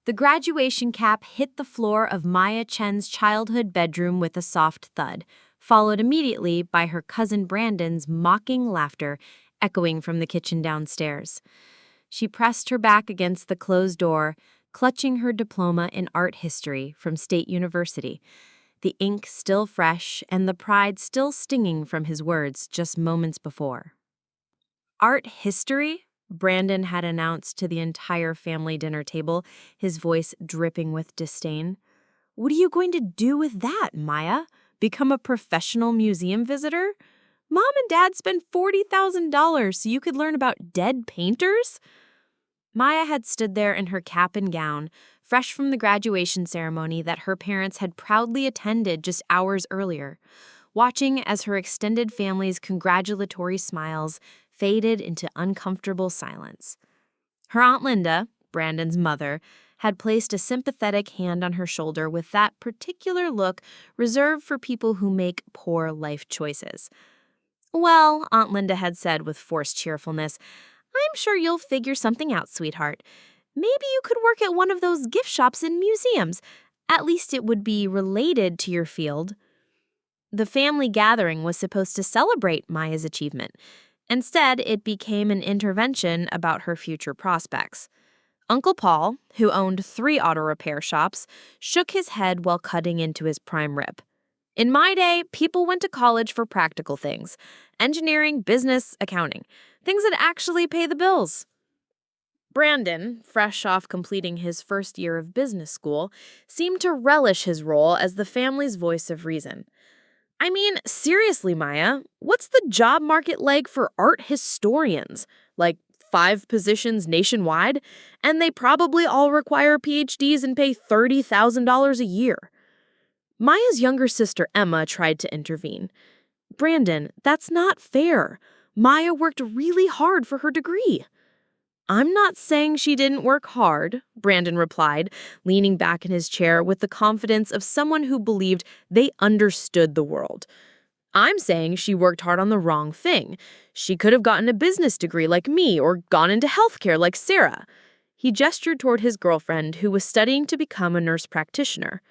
The graduation cap hit the floor of Maya Chen's childhood bedroom with a soft thud, followed immediately by her cousin Brandon's mocking laughter echoing from the kitchen downstairs. She pressed her back against the closed door, clutching her diploma in art history from State University, the ink still fresh and the pride still stinging from his words just moments before. Art history? Brandon had announced to the entire family dinner table, his voice dripping with disdain. What are you going to do with that, Maya? Become a professional museum visitor? Mom and Dad spent $40,000 so you could learn about dead painters? Maya had stood there in her cap and gown, fresh from the graduation ceremony that her parents had proudly attended just hours earlier, watching as her extended family's congratulatory smiles faded into uncomfortable silence. Her Aunt Linda, Brandon's mother, had placed a sympathetic hand on her shoulder with that particular look reserved for people who make poor life choices. Well, Aunt Linda had said with forced cheerfulness, I'm sure you'll figure something out, sweetheart. Maybe you could work at one of those gift shops in museums. At least it would be related to your field. The family gathering was supposed to celebrate Maya's achievement. Instead, it became an intervention about her future prospects. Uncle Paul, who owned 3 auto repair shops, shook his head while cutting into his prime rib. In my day, people went to college for practical things: engineering, business, accounting, things that actually pay the bills. Brandon, fresh off completing his first year of business school, seemed to relish his role as the family's voice of reason. I mean, seriously, Maya, what's the job market like for art historians? Like 5 positions nationwide? And they probably all require PhDs and pay $30,000 a year. Maya's younger sister Emma tried to intervene. Brandon, that's not fair. Maya worked really hard for her degree. I'm not saying she didn't work hard, Brandon replied, leaning back in his chair with the confidence of someone who believed they understood the world. I'm saying she worked hard on the wrong thing. She could have gotten a business degree like me or gone into healthcare like Sarah. He gestured toward his girlfriend who was studying to become a nurse practitioner.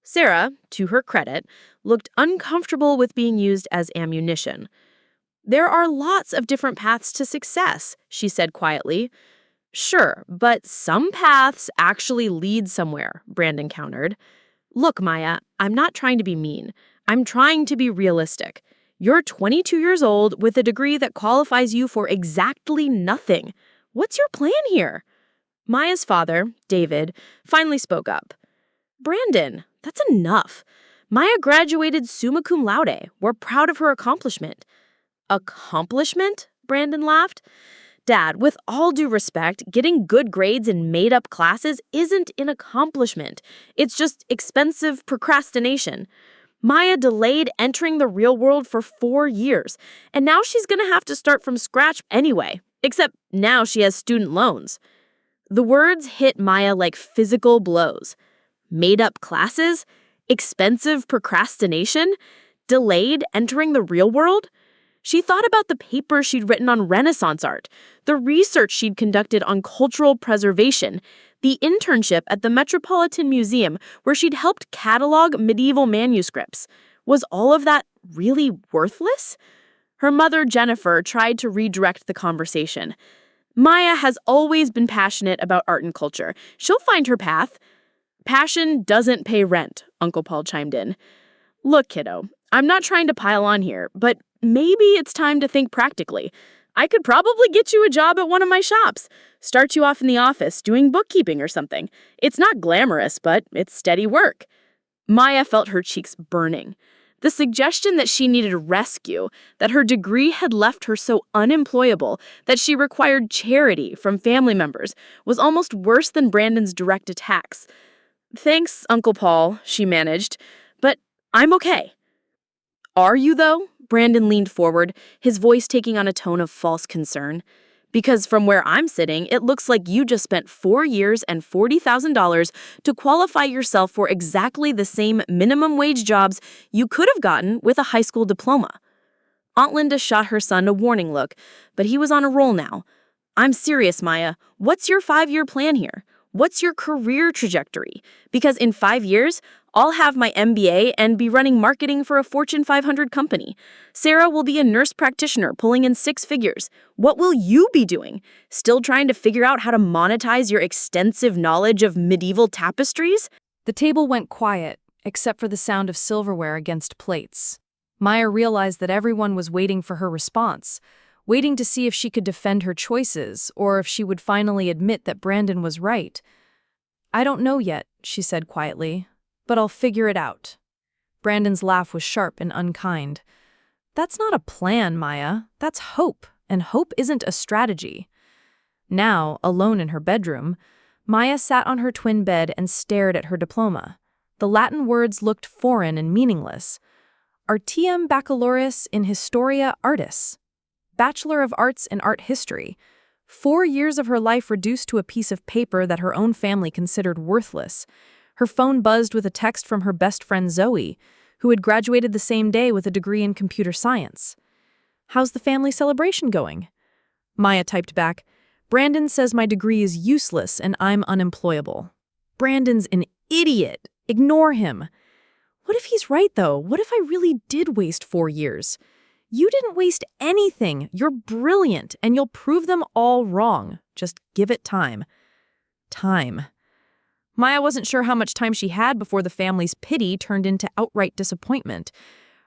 Sarah, to her credit, looked uncomfortable with being used as ammunition. There are lots of different paths to success, she said quietly. Sure, but some paths actually lead somewhere, Brandon countered. Look, Maya, I'm not trying to be mean. I'm trying to be realistic. You're 22 years old with a degree that qualifies you for exactly nothing. What's your plan here? Maya's father, David, finally spoke up. Brandon, that's enough. Maya graduated summa cum laude. We're proud of her accomplishment. Accomplishment? Brandon laughed. Dad, with all due respect, getting good grades in made-up classes isn't an accomplishment. It's just expensive procrastination. Maya delayed entering the real world for 4 years, and now she's going to have to start from scratch anyway, except now she has student loans. The words hit Maya like physical blows. Made-up classes? Expensive procrastination? Delayed entering the real world? She thought about the papers she'd written on Renaissance art, the research she'd conducted on cultural preservation, the internship at the Metropolitan Museum where she'd helped catalog medieval manuscripts. Was all of that really worthless? Her mother, Jennifer, tried to redirect the conversation. Maya has always been passionate about art and culture. She'll find her path. Passion doesn't pay rent, Uncle Paul chimed in. Look, kiddo, I'm not trying to pile on here, but maybe it's time to think practically. I could probably get you a job at one of my shops. Start you off in the office doing bookkeeping or something. It's not glamorous, but it's steady work. Maya felt her cheeks burning. The suggestion that she needed a rescue, that her degree had left her so unemployable that she required charity from family members, was almost worse than Brandon's direct attacks. Thanks, Uncle Paul, she managed, but I'm okay. Are you, though? Brandon leaned forward, his voice taking on a tone of false concern. Because from where I'm sitting, it looks like you just spent 4 years and $40,000 to qualify yourself for exactly the same minimum wage jobs you could have gotten with a high school diploma. Aunt Linda shot her son a warning look, but he was on a roll now. I'm serious, Maya. What's your 5-year plan here? What's your career trajectory? Because in 5 years, I'll have my MBA and be running marketing for a Fortune 500 company. Sarah will be a nurse practitioner pulling in 6 figures. What will you be doing? Still trying to figure out how to monetize your extensive knowledge of medieval tapestries? The table went quiet, except for the sound of silverware against plates. Maya realized that everyone was waiting for her response, waiting to see if she could defend her choices or if she would finally admit that Brandon was right. "I don't know yet," she said quietly, "but I'll figure it out." Brandon's laugh was sharp and unkind. "That's not a plan, Maya. That's hope, and hope isn't a strategy." Now, alone in her bedroom, Maya sat on her twin bed and stared at her diploma. The Latin words looked foreign and meaningless. Artium Baccalaureus in Historia Artis. Bachelor of Arts in Art History. 4 years of her life reduced to a piece of paper that her own family considered worthless. Her phone buzzed with a text from her best friend Zoe, who had graduated the same day with a degree in computer science. "How's the family celebration going?" Maya typed back, "Brandon says my degree is useless and I'm unemployable." "Brandon's an idiot. Ignore him." What if he's right, though? What if I really did waste 4 years? You didn't waste anything. You're brilliant, and you'll prove them all wrong. Just give it time. Time. Maya wasn't sure how much time she had before the family's pity turned into outright disappointment.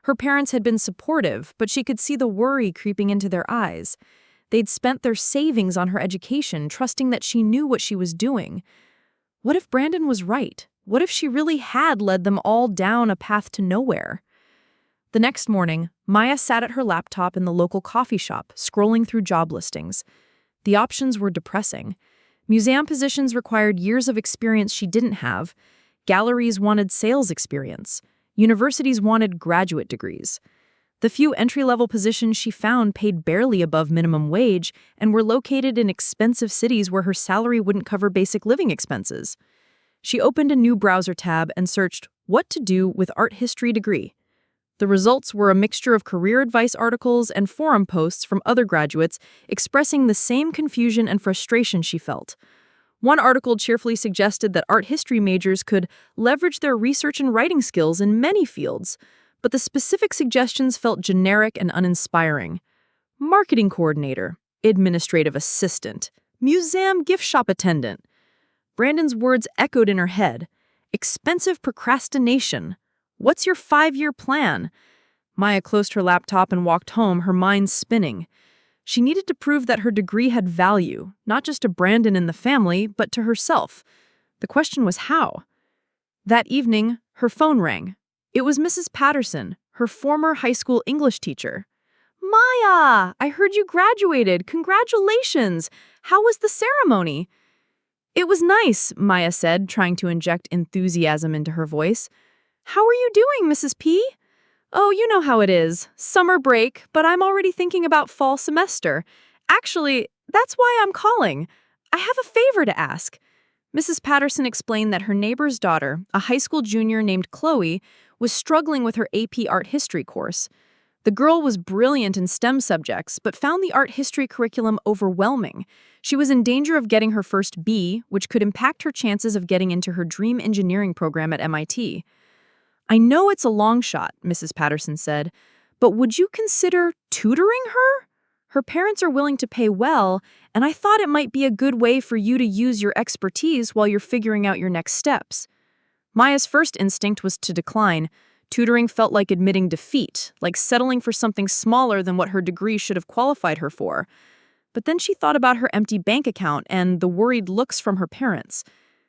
Her parents had been supportive, but she could see the worry creeping into their eyes. They'd spent their savings on her education, trusting that she knew what she was doing. What if Brandon was right? What if she really had led them all down a path to nowhere? The next morning, Maya sat at her laptop in the local coffee shop, scrolling through job listings. The options were depressing. Museum positions required years of experience she didn't have. Galleries wanted sales experience. Universities wanted graduate degrees. The few entry-level positions she found paid barely above minimum wage and were located in expensive cities where her salary wouldn't cover basic living expenses. She opened a new browser tab and searched "What to do with art history degree." The results were a mixture of career advice articles and forum posts from other graduates expressing the same confusion and frustration she felt. One article cheerfully suggested that art history majors could leverage their research and writing skills in many fields, but the specific suggestions felt generic and uninspiring. Marketing coordinator, administrative assistant, museum gift shop attendant. Brandon's words echoed in her head. Expensive procrastination. What's your 5-year plan? Maya closed her laptop and walked home, her mind spinning. She needed to prove that her degree had value, not just to Brandon and the family, but to herself. The question was how. That evening, her phone rang. It was Mrs. Patterson, her former high school English teacher. "Maya, I heard you graduated. Congratulations. How was the ceremony?" "It was nice," Maya said, trying to inject enthusiasm into her voice. "How are you doing, Mrs. P?" "Oh, you know how it is. Summer break, but I'm already thinking about fall semester. Actually, that's why I'm calling. I have a favor to ask." Mrs. Patterson explained that her neighbor's daughter, a high school junior named Chloe, was struggling with her AP art history course. The girl was brilliant in STEM subjects, but found the art history curriculum overwhelming. She was in danger of getting her first B, which could impact her chances of getting into her dream engineering program at MIT. "I know it's a long shot," Mrs. Patterson said, "but would you consider tutoring her? Her parents are willing to pay well, and I thought it might be a good way for you to use your expertise while you're figuring out your next steps." Maya's first instinct was to decline. Tutoring felt like admitting defeat, like settling for something smaller than what her degree should have qualified her for. But then she thought about her empty bank account and the worried looks from her parents.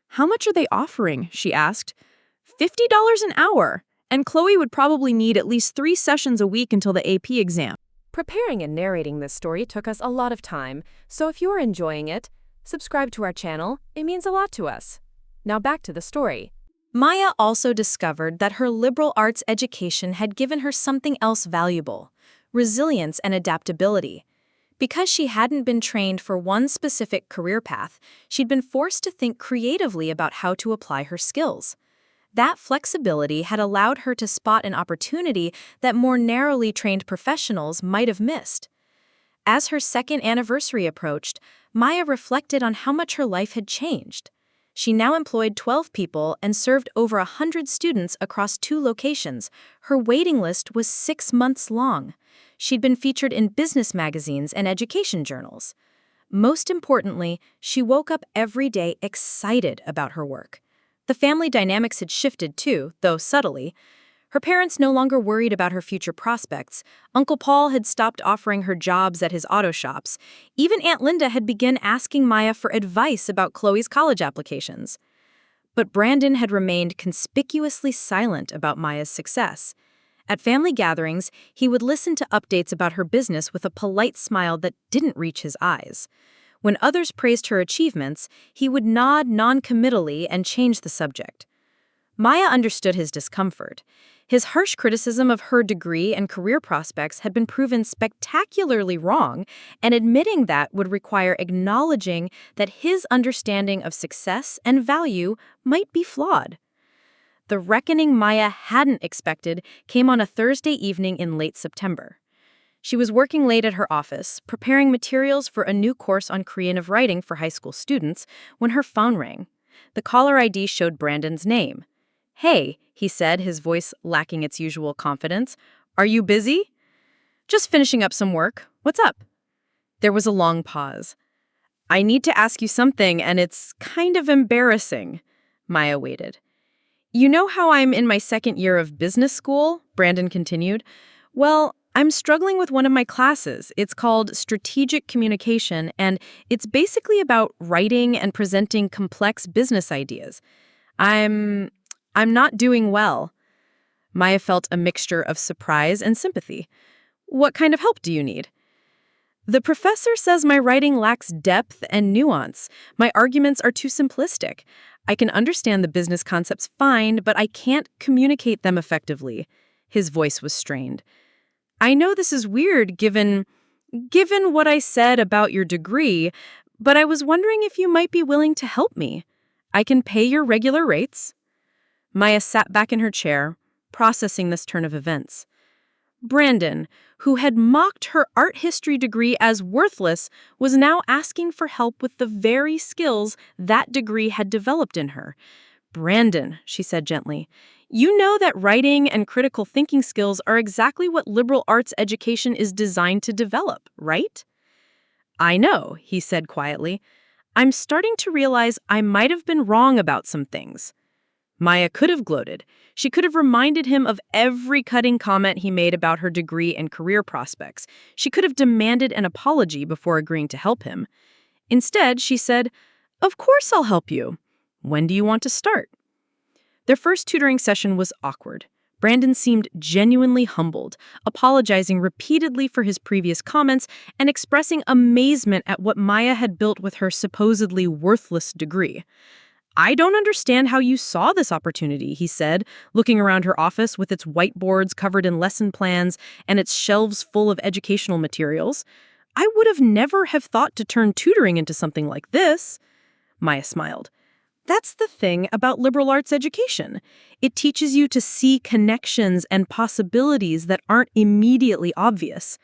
"How much are they offering?" she asked. $50 an hour, and Chloe would probably need at least 3 sessions a week until the AP exam. Preparing and narrating this story took us a lot of time, so if you are enjoying it, subscribe to our channel. It means a lot to us. Now back to the story. Maya also discovered that her liberal arts education had given her something else valuable: resilience and adaptability. Because she hadn't been trained for one specific career path, she'd been forced to think creatively about how to apply her skills. That flexibility had allowed her to spot an opportunity that more narrowly trained professionals might have missed. As her second anniversary approached, Maya reflected on how much her life had changed. She now employed 12 people and served over 100 students across 2 locations. Her waiting list was 6 months long. She'd been featured in business magazines and education journals. Most importantly, she woke up every day excited about her work. The family dynamics had shifted too, though subtly. Her parents no longer worried about her future prospects. Uncle Paul had stopped offering her jobs at his auto shops. Even Aunt Linda had begun asking Maya for advice about Chloe's college applications. But Brandon had remained conspicuously silent about Maya's success. At family gatherings, he would listen to updates about her business with a polite smile that didn't reach his eyes. When others praised her achievements, he would nod non-committally and change the subject. Maya understood his discomfort. His harsh criticism of her degree and career prospects had been proven spectacularly wrong, and admitting that would require acknowledging that his understanding of success and value might be flawed. The reckoning Maya hadn't expected came on a Thursday evening in late September. She was working late at her office, preparing materials for a new course on creative writing for high school students, when her phone rang. The caller ID showed Brandon's name. "Hey," he said, his voice lacking its usual confidence. "Are you busy?" "Just finishing up some work. What's up?" There was a long pause. "I need to ask you something, and it's kind of embarrassing." Maya waited. "You know how I'm in my second year of business school?" Brandon continued. "Well, I'm struggling with one of my classes. It's called Strategic Communication, and it's basically about writing and presenting complex business ideas. I'm not doing well." Maya felt a mixture of surprise and sympathy. "What kind of help do you need?" "The professor says my writing lacks depth and nuance. My arguments are too simplistic. I can understand the business concepts fine, but I can't communicate them effectively." His voice was strained. "I know this is weird given what I said about your degree, but I was wondering if you might be willing to help me. I can pay your regular rates." Maya sat back in her chair, processing this turn of events. Brandon, who had mocked her art history degree as worthless, was now asking for help with the very skills that degree had developed in her. "Brandon," she said gently, "you know that writing and critical thinking skills are exactly what liberal arts education is designed to develop, right?" "I know," he said quietly. "I'm starting to realize I might have been wrong about some things." Maya could have gloated. She could have reminded him of every cutting comment he made about her degree and career prospects. She could have demanded an apology before agreeing to help him. Instead, she said, "Of course I'll help you. When do you want to start?" Their first tutoring session was awkward. Brandon seemed genuinely humbled, apologizing repeatedly for his previous comments and expressing amazement at what Maya had built with her supposedly worthless degree. "I don't understand how you saw this opportunity," he said, looking around her office with its whiteboards covered in lesson plans and its shelves full of educational materials. "I would have never have thought to turn tutoring into something like this." Maya smiled. "That's the thing about liberal arts education. It teaches you to see connections and possibilities that aren't immediately obvious.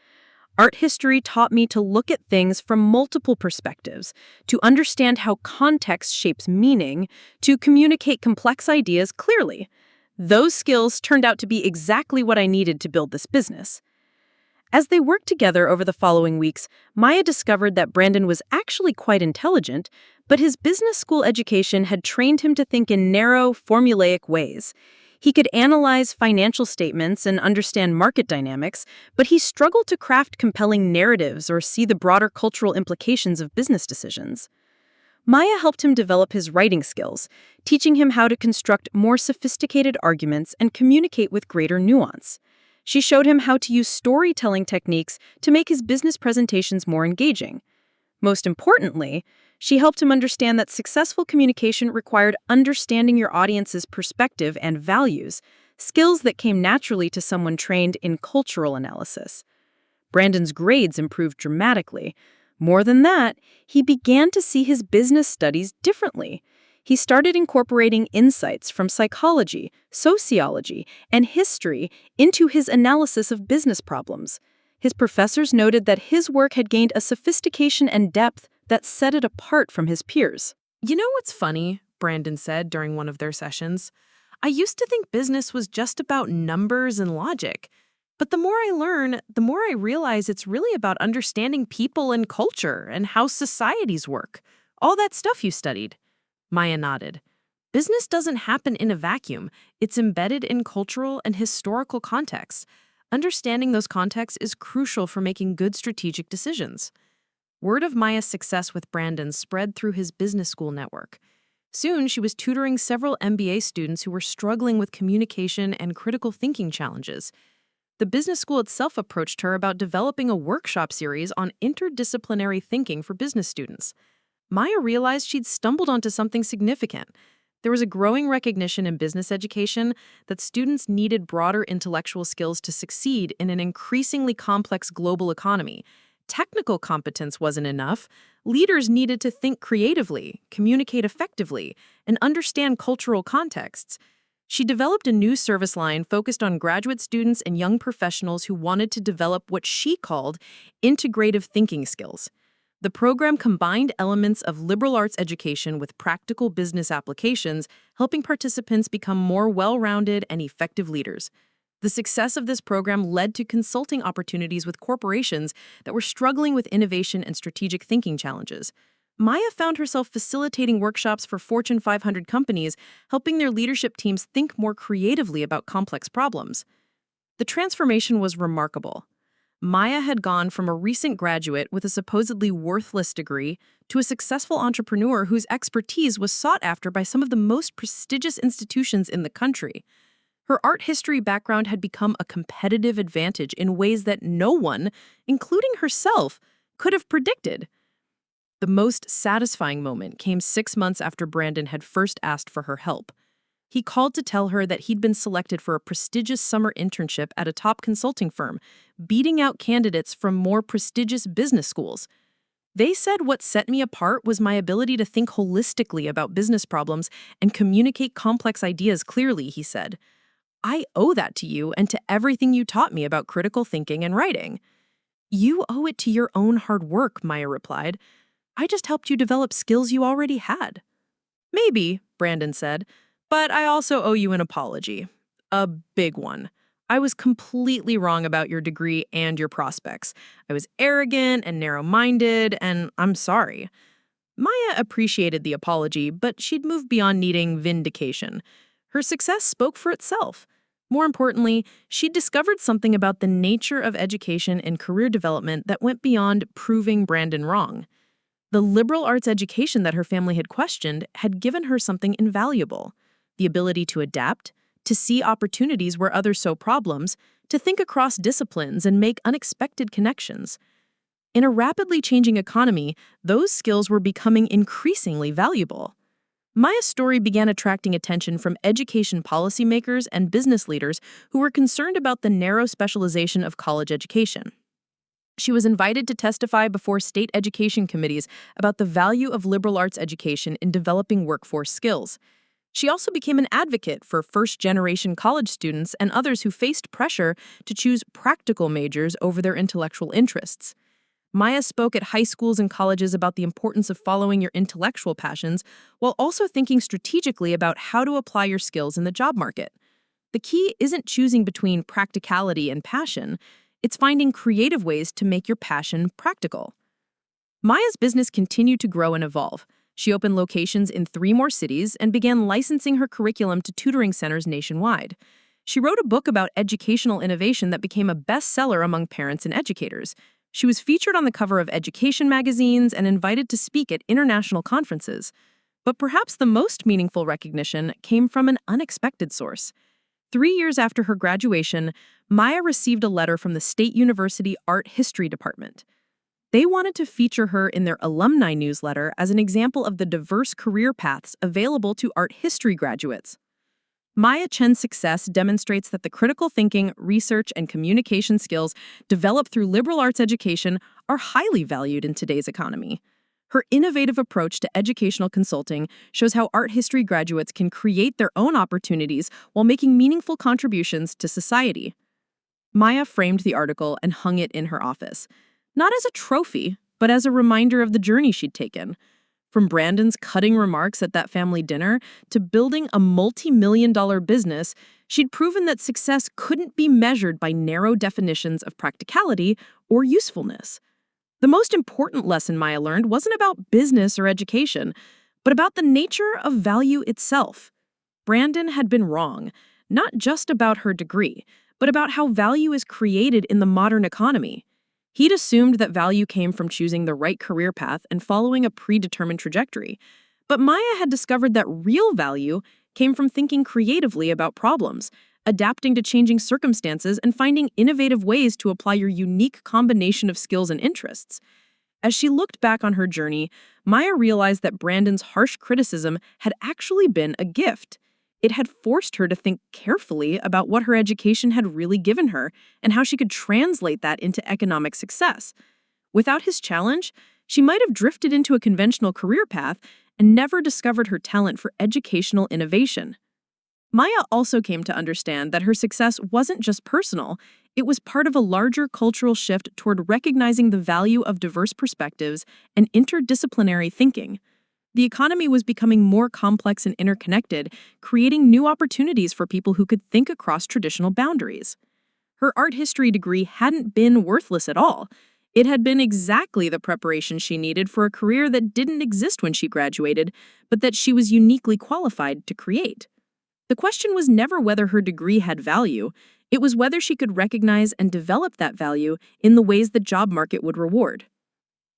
Art history taught me to look at things from multiple perspectives, to understand how context shapes meaning, to communicate complex ideas clearly. Those skills turned out to be exactly what I needed to build this business." As they worked together over the following weeks, Maya discovered that Brandon was actually quite intelligent, but his business school education had trained him to think in narrow, formulaic ways. He could analyze financial statements and understand market dynamics, but he struggled to craft compelling narratives or see the broader cultural implications of business decisions. Maya helped him develop his writing skills, teaching him how to construct more sophisticated arguments and communicate with greater nuance. She showed him how to use storytelling techniques to make his business presentations more engaging. Most importantly, she helped him understand that successful communication required understanding your audience's perspective and values, skills that came naturally to someone trained in cultural analysis. Brandon's grades improved dramatically. More than that, he began to see his business studies differently. He started incorporating insights from psychology, sociology, and history into his analysis of business problems. His professors noted that his work had gained a sophistication and depth that set it apart from his peers. You know what's funny? Brandon said during one of their sessions. I used to think business was just about numbers and logic. But the more I learn, the more I realize it's really about understanding people and culture and how societies work. All that stuff you studied. Maya nodded. Business doesn't happen in a vacuum. It's embedded in cultural and historical contexts. Understanding those contexts is crucial for making good strategic decisions. Word of Maya's success with Brandon spread through his business school network. Soon, she was tutoring several MBA students who were struggling with communication and critical thinking challenges. The business school itself approached her about developing a workshop series on interdisciplinary thinking for business students. Maya realized she'd stumbled onto something significant. There was a growing recognition in business education that students needed broader intellectual skills to succeed in an increasingly complex global economy. Technical competence wasn't enough. Leaders needed to think creatively, communicate effectively, and understand cultural contexts. She developed a new service line focused on graduate students and young professionals who wanted to develop what she called integrative thinking skills. The program combined elements of liberal arts education with practical business applications, helping participants become more well-rounded and effective leaders. The success of this program led to consulting opportunities with corporations that were struggling with innovation and strategic thinking challenges. Maya found herself facilitating workshops for Fortune 500 companies, helping their leadership teams think more creatively about complex problems. The transformation was remarkable. Maya had gone from a recent graduate with a supposedly worthless degree to a successful entrepreneur whose expertise was sought after by some of the most prestigious institutions in the country. Her art history background had become a competitive advantage in ways that no one, including herself, could have predicted. The most satisfying moment came 6 months after Brandon had first asked for her help. He called to tell her that he'd been selected for a prestigious summer internship at a top consulting firm, beating out candidates from more prestigious business schools. They said what set me apart was my ability to think holistically about business problems and communicate complex ideas clearly, he said. I owe that to you and to everything you taught me about critical thinking and writing. You owe it to your own hard work, Maya replied. I just helped you develop skills you already had. Maybe, Brandon said, but I also owe you an apology. A big one. I was completely wrong about your degree and your prospects. I was arrogant and narrow-minded, and I'm sorry. Maya appreciated the apology, but she'd moved beyond needing vindication. Her success spoke for itself. More importantly, she'd discovered something about the nature of education and career development that went beyond proving Brandon wrong. The liberal arts education that her family had questioned had given her something invaluable: the ability to adapt, to see opportunities where others saw problems, to think across disciplines and make unexpected connections. In a rapidly changing economy, those skills were becoming increasingly valuable. Maya's story began attracting attention from education policymakers and business leaders who were concerned about the narrow specialization of college education. She was invited to testify before state education committees about the value of liberal arts education in developing workforce skills. She also became an advocate for first-generation college students and others who faced pressure to choose practical majors over their intellectual interests. Maya spoke at high schools and colleges about the importance of following your intellectual passions while also thinking strategically about how to apply your skills in the job market. The key isn't choosing between practicality and passion. It's finding creative ways to make your passion practical. Maya's business continued to grow and evolve. She opened locations in 3 more cities and began licensing her curriculum to tutoring centers nationwide. She wrote a book about educational innovation that became a bestseller among parents and educators. She was featured on the cover of education magazines and invited to speak at international conferences. But perhaps the most meaningful recognition came from an unexpected source. 3 years after her graduation, Maya received a letter from the State University Art History Department. They wanted to feature her in their alumni newsletter as an example of the diverse career paths available to art history graduates. Maya Chen's success demonstrates that the critical thinking, research, and communication skills developed through liberal arts education are highly valued in today's economy. Her innovative approach to educational consulting shows how art history graduates can create their own opportunities while making meaningful contributions to society. Maya framed the article and hung it in her office, not as a trophy, but as a reminder of the journey she'd taken. From Brandon's cutting remarks at that family dinner to building a multi-million-dollar business, she'd proven that success couldn't be measured by narrow definitions of practicality or usefulness. The most important lesson Maya learned wasn't about business or education, but about the nature of value itself. Brandon had been wrong, not just about her degree, but about how value is created in the modern economy. He'd assumed that value came from choosing the right career path and following a predetermined trajectory. But Maya had discovered that real value came from thinking creatively about problems, adapting to changing circumstances, and finding innovative ways to apply your unique combination of skills and interests. As she looked back on her journey, Maya realized that Brandon's harsh criticism had actually been a gift. It had forced her to think carefully about what her education had really given her and how she could translate that into economic success. Without his challenge, she might have drifted into a conventional career path and never discovered her talent for educational innovation. Maya also came to understand that her success wasn't just personal, it was part of a larger cultural shift toward recognizing the value of diverse perspectives and interdisciplinary thinking. The economy was becoming more complex and interconnected, creating new opportunities for people who could think across traditional boundaries. Her art history degree hadn't been worthless at all. It had been exactly the preparation she needed for a career that didn't exist when she graduated, but that she was uniquely qualified to create. The question was never whether her degree had value, it was whether she could recognize and develop that value in the ways the job market would reward.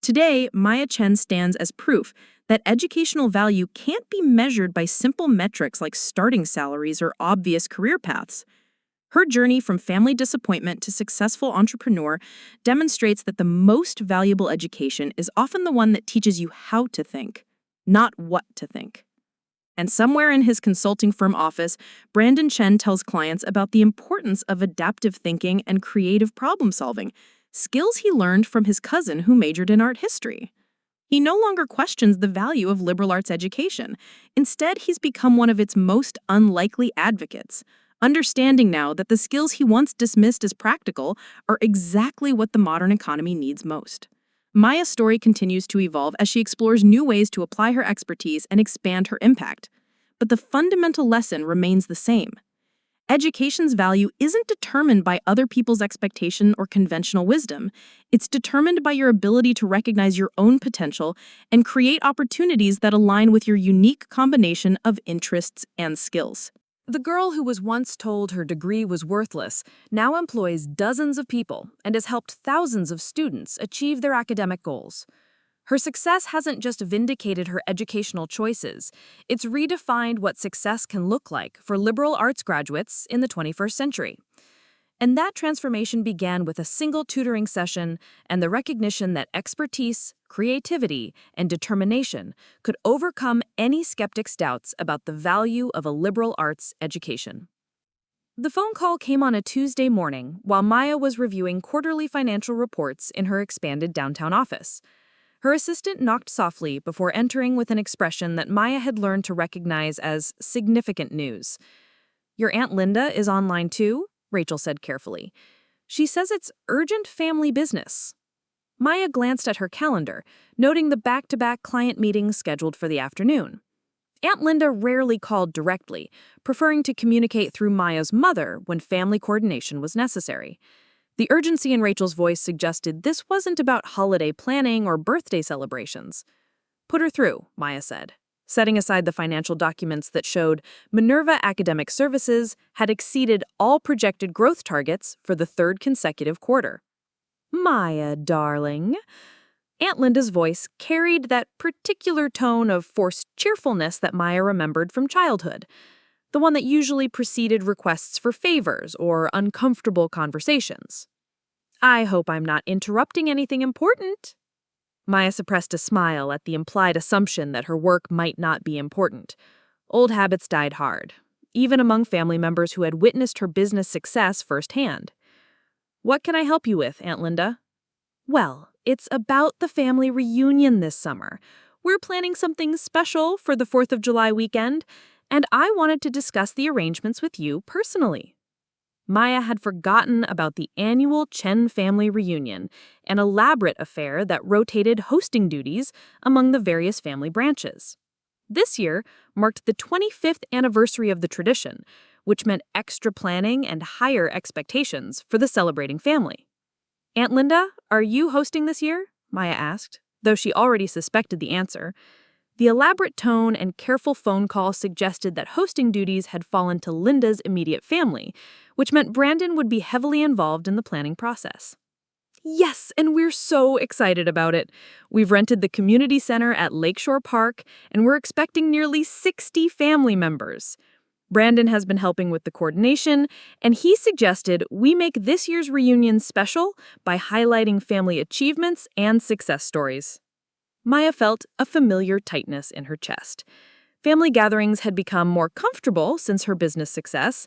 Today, Maya Chen stands as proof that educational value can't be measured by simple metrics like starting salaries or obvious career paths. Her journey from family disappointment to successful entrepreneur demonstrates that the most valuable education is often the one that teaches you how to think, not what to think. And somewhere in his consulting firm office, Brandon Chen tells clients about the importance of adaptive thinking and creative problem solving, skills he learned from his cousin who majored in art history. He no longer questions the value of liberal arts education. Instead, he's become one of its most unlikely advocates, understanding now that the skills he once dismissed as practical are exactly what the modern economy needs most. Maya's story continues to evolve as she explores new ways to apply her expertise and expand her impact. But the fundamental lesson remains the same. Education's value isn't determined by other people's expectation or conventional wisdom. It's determined by your ability to recognize your own potential and create opportunities that align with your unique combination of interests and skills. The girl who was once told her degree was worthless now employs dozens of people and has helped thousands of students achieve their academic goals. Her success hasn't just vindicated her educational choices, it's redefined what success can look like for liberal arts graduates in the 21st century. And that transformation began with a single tutoring session and the recognition that expertise, creativity, and determination could overcome any skeptic's doubts about the value of a liberal arts education. The phone call came on a Tuesday morning while Maya was reviewing quarterly financial reports in her expanded downtown office. Her assistant knocked softly before entering with an expression that Maya had learned to recognize as significant news. "Your Aunt Linda is online too?" Rachel said carefully. "She says it's urgent family business." Maya glanced at her calendar, noting the back-to-back client meetings scheduled for the afternoon. Aunt Linda rarely called directly, preferring to communicate through Maya's mother when family coordination was necessary. The urgency in Rachel's voice suggested this wasn't about holiday planning or birthday celebrations. "Put her through," Maya said, setting aside the financial documents that showed Minerva Academic Services had exceeded all projected growth targets for the third consecutive quarter. "Maya, darling." Aunt Linda's voice carried that particular tone of forced cheerfulness that Maya remembered from childhood, the one that usually preceded requests for favors or uncomfortable conversations. "I hope I'm not interrupting anything important." Maya suppressed a smile at the implied assumption that her work might not be important. Old habits died hard, even among family members who had witnessed her business success firsthand. "What can I help you with, Aunt Linda?" "Well, it's about the family reunion this summer. We're planning something special for the 4th of July weekend, and I wanted to discuss the arrangements with you personally." Maya had forgotten about the annual Chen family reunion, an elaborate affair that rotated hosting duties among the various family branches. This year marked the 25th anniversary of the tradition, which meant extra planning and higher expectations for the celebrating family. "Aunt Linda, are you hosting this year?" Maya asked, though she already suspected the answer. The elaborate tone and careful phone call suggested that hosting duties had fallen to Linda's immediate family, which meant Brandon would be heavily involved in the planning process. "Yes, and we're so excited about it. We've rented the community center at Lakeshore Park, and we're expecting nearly 60 family members. Brandon has been helping with the coordination, and he suggested we make this year's reunion special by highlighting family achievements and success stories." Maya felt a familiar tightness in her chest. Family gatherings had become more comfortable since her business success,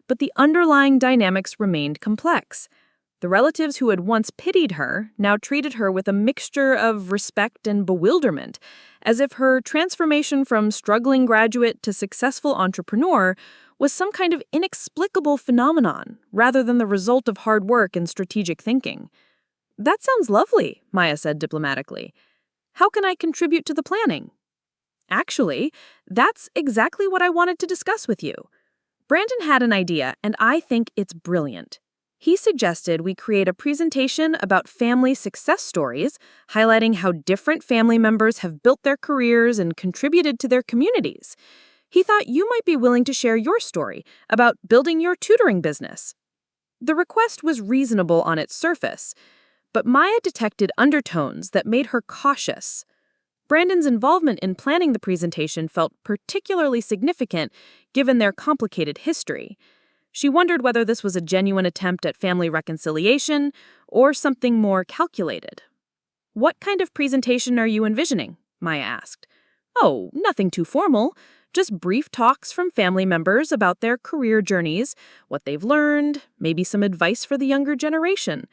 but the underlying dynamics remained complex. The relatives who had once pitied her now treated her with a mixture of respect and bewilderment, as if her transformation from struggling graduate to successful entrepreneur was some kind of inexplicable phenomenon, rather than the result of hard work and strategic thinking. "That sounds lovely," Maya said diplomatically. "How can I contribute to the planning?" "Actually, that's exactly what I wanted to discuss with you. Brandon had an idea, and I think it's brilliant. He suggested we create a presentation about family success stories, highlighting how different family members have built their careers and contributed to their communities. He thought you might be willing to share your story about building your tutoring business." The request was reasonable on its surface, but Maya detected undertones that made her cautious. Brandon's involvement in planning the presentation felt particularly significant given their complicated history. She wondered whether this was a genuine attempt at family reconciliation or something more calculated. "What kind of presentation are you envisioning?" Maya asked. "Oh, nothing too formal. Just brief talks from family members about their career journeys, what they've learned, maybe some advice for the younger generation.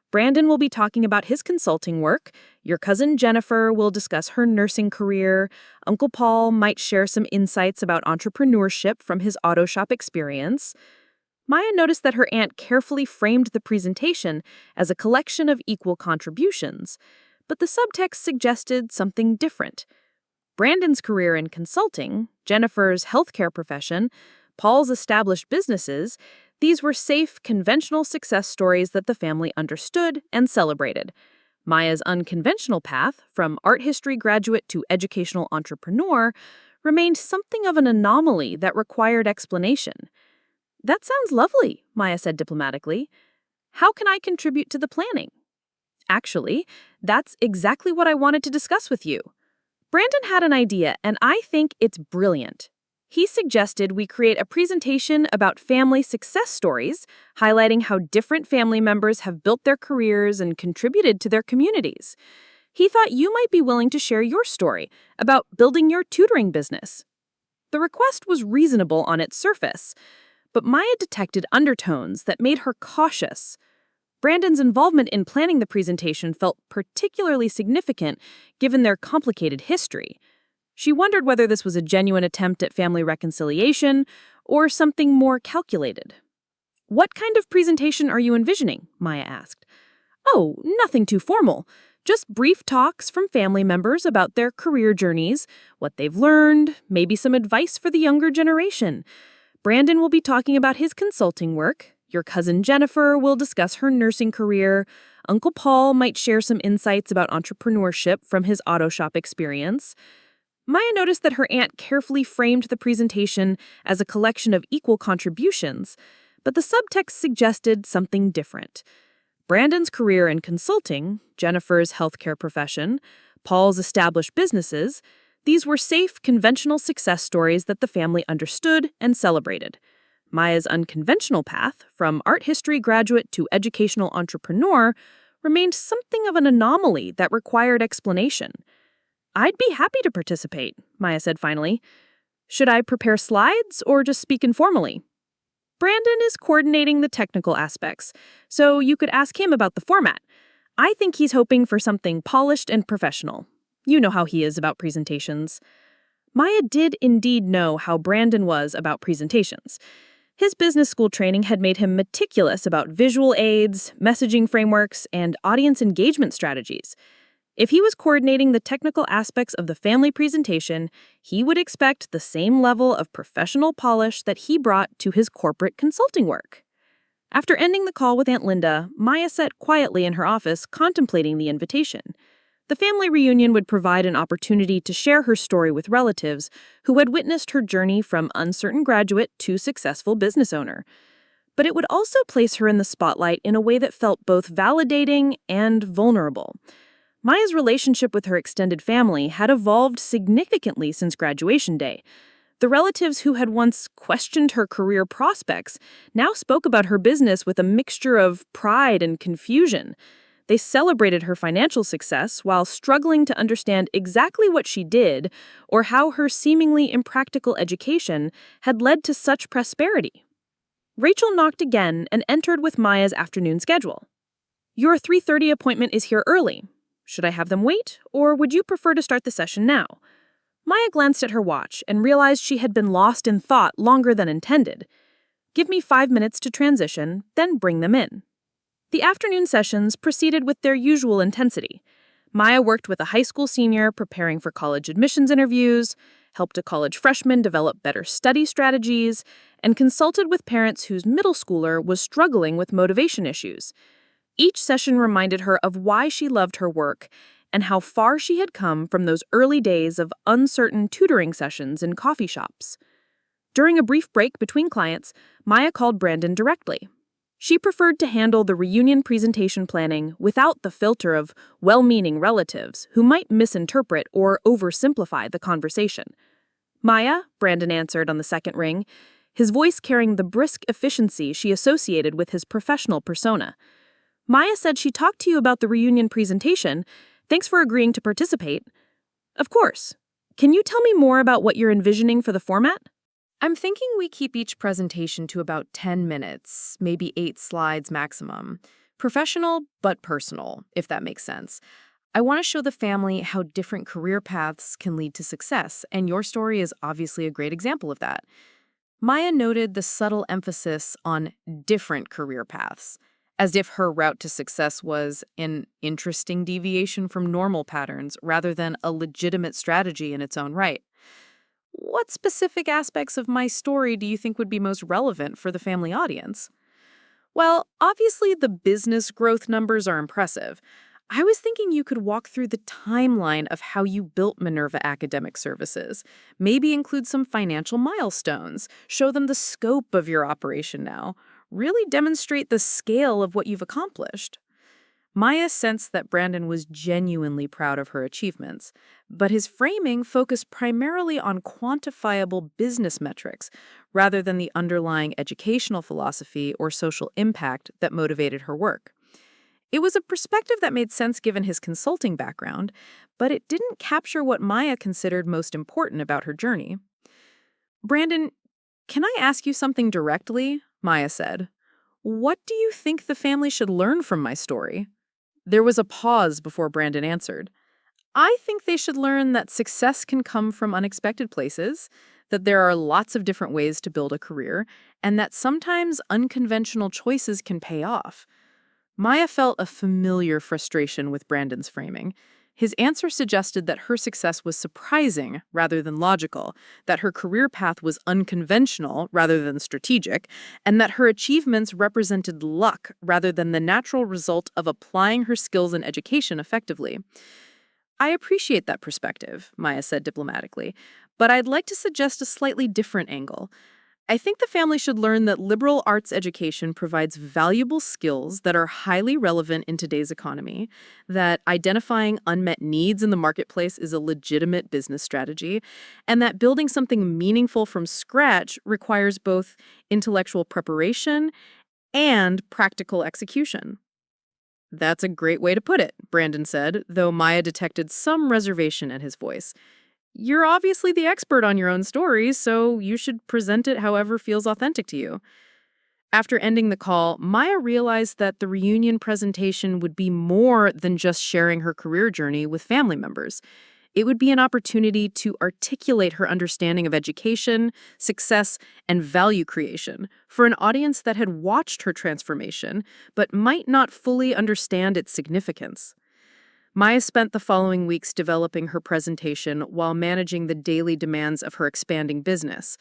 Brandon will be talking about his consulting work. Your cousin Jennifer will discuss her nursing career. Uncle Paul might share some insights about entrepreneurship from his auto shop experience." Maya noticed that her aunt carefully framed the presentation as a collection of equal contributions, but the subtext suggested something different. Brandon's career in consulting, Jennifer's healthcare profession, Paul's established businesses, these were safe, conventional success stories that the family understood and celebrated. Maya's unconventional path, from art history graduate to educational entrepreneur, remained something of an anomaly that required explanation. "That sounds lovely," Maya said diplomatically. "How can I contribute to the planning?" "Actually, that's exactly what I wanted to discuss with you. Brandon had an idea, and I think it's brilliant. He suggested we create a presentation about family success stories, highlighting how different family members have built their careers and contributed to their communities. He thought you might be willing to share your story about building your tutoring business." The request was reasonable on its surface, but Maya detected undertones that made her cautious. Brandon's involvement in planning the presentation felt particularly significant given their complicated history. She wondered whether this was a genuine attempt at family reconciliation or something more calculated. "What kind of presentation are you envisioning?" Maya asked. "Oh, nothing too formal. Just brief talks from family members about their career journeys, what they've learned, maybe some advice for the younger generation. Brandon will be talking about his consulting work. Your cousin Jennifer will discuss her nursing career. Uncle Paul might share some insights about entrepreneurship from his auto shop experience." Maya noticed that her aunt carefully framed the presentation as a collection of equal contributions, but the subtext suggested something different. Brandon's career in consulting, Jennifer's healthcare profession, Paul's established businesses, these were safe, conventional success stories that the family understood and celebrated. Maya's unconventional path, from art history graduate to educational entrepreneur, remained something of an anomaly that required explanation. "I'd be happy to participate," Maya said finally. "Should I prepare slides or just speak informally?" "Brandon is coordinating the technical aspects, so you could ask him about the format. I think he's hoping for something polished and professional. You know how he is about presentations." Maya did indeed know how Brandon was about presentations. His business school training had made him meticulous about visual aids, messaging frameworks, and audience engagement strategies. If he was coordinating the technical aspects of the family presentation, he would expect the same level of professional polish that he brought to his corporate consulting work. After ending the call with Aunt Linda, Maya sat quietly in her office contemplating the invitation. The family reunion would provide an opportunity to share her story with relatives who had witnessed her journey from uncertain graduate to successful business owner. But it would also place her in the spotlight in a way that felt both validating and vulnerable. Maya's relationship with her extended family had evolved significantly since graduation day. The relatives who had once questioned her career prospects now spoke about her business with a mixture of pride and confusion. They celebrated her financial success while struggling to understand exactly what she did or how her seemingly impractical education had led to such prosperity. Rachel knocked again and entered with Maya's afternoon schedule. "Your 3:30 appointment is here early. Should I have them wait, or would you prefer to start the session now?" Maya glanced at her watch and realized she had been lost in thought longer than intended. "Give me 5 minutes to transition, then bring them in." The afternoon sessions proceeded with their usual intensity. Maya worked with a high school senior preparing for college admissions interviews, helped a college freshman develop better study strategies, and consulted with parents whose middle schooler was struggling with motivation issues. Each session reminded her of why she loved her work and how far she had come from those early days of uncertain tutoring sessions in coffee shops. During a brief break between clients, Maya called Brandon directly. She preferred to handle the reunion presentation planning without the filter of well-meaning relatives who might misinterpret or oversimplify the conversation. "Maya," Brandon answered on the second ring, his voice carrying the brisk efficiency she associated with his professional persona. "Maya said she talked to you about the reunion presentation. Thanks for agreeing to participate." "Of course. Can you tell me more about what you're envisioning for the format?" I'm thinking we keep each presentation to about 10 minutes, maybe 8 slides maximum. Professional, but personal, if that makes sense. I want to show the family how different career paths can lead to success, and your story is obviously a great example of that. Maya noted the subtle emphasis on different career paths, as if her route to success was an interesting deviation from normal patterns rather than a legitimate strategy in its own right. What specific aspects of my story do you think would be most relevant for the family audience? Well, obviously the business growth numbers are impressive. I was thinking you could walk through the timeline of how you built Minerva Academic Services, maybe include some financial milestones, show them the scope of your operation now, really demonstrate the scale of what you've accomplished. Maya sensed that Brandon was genuinely proud of her achievements, but his framing focused primarily on quantifiable business metrics rather than the underlying educational philosophy or social impact that motivated her work. It was a perspective that made sense given his consulting background, but it didn't capture what Maya considered most important about her journey. "Brandon, can I ask you something directly?" Maya said. "What do you think the family should learn from my story?" There was a pause before Brandon answered. "I think they should learn that success can come from unexpected places, that there are lots of different ways to build a career, and that sometimes unconventional choices can pay off." Maya felt a familiar frustration with Brandon's framing. His answer suggested that her success was surprising rather than logical, that her career path was unconventional rather than strategic, and that her achievements represented luck rather than the natural result of applying her skills in education effectively. "I appreciate that perspective," Maya said diplomatically, "but I'd like to suggest a slightly different angle. I think the family should learn that liberal arts education provides valuable skills that are highly relevant in today's economy, that identifying unmet needs in the marketplace is a legitimate business strategy, and that building something meaningful from scratch requires both intellectual preparation and practical execution." "That's a great way to put it," Brandon said, though Maya detected some reservation in his voice. "You're obviously the expert on your own stories, so you should present it however feels authentic to you." After ending the call, Maya realized that the reunion presentation would be more than just sharing her career journey with family members. It would be an opportunity to articulate her understanding of education, success, and value creation for an audience that had watched her transformation but might not fully understand its significance. Maya spent the following weeks developing her presentation while managing the daily demands of her expanding business.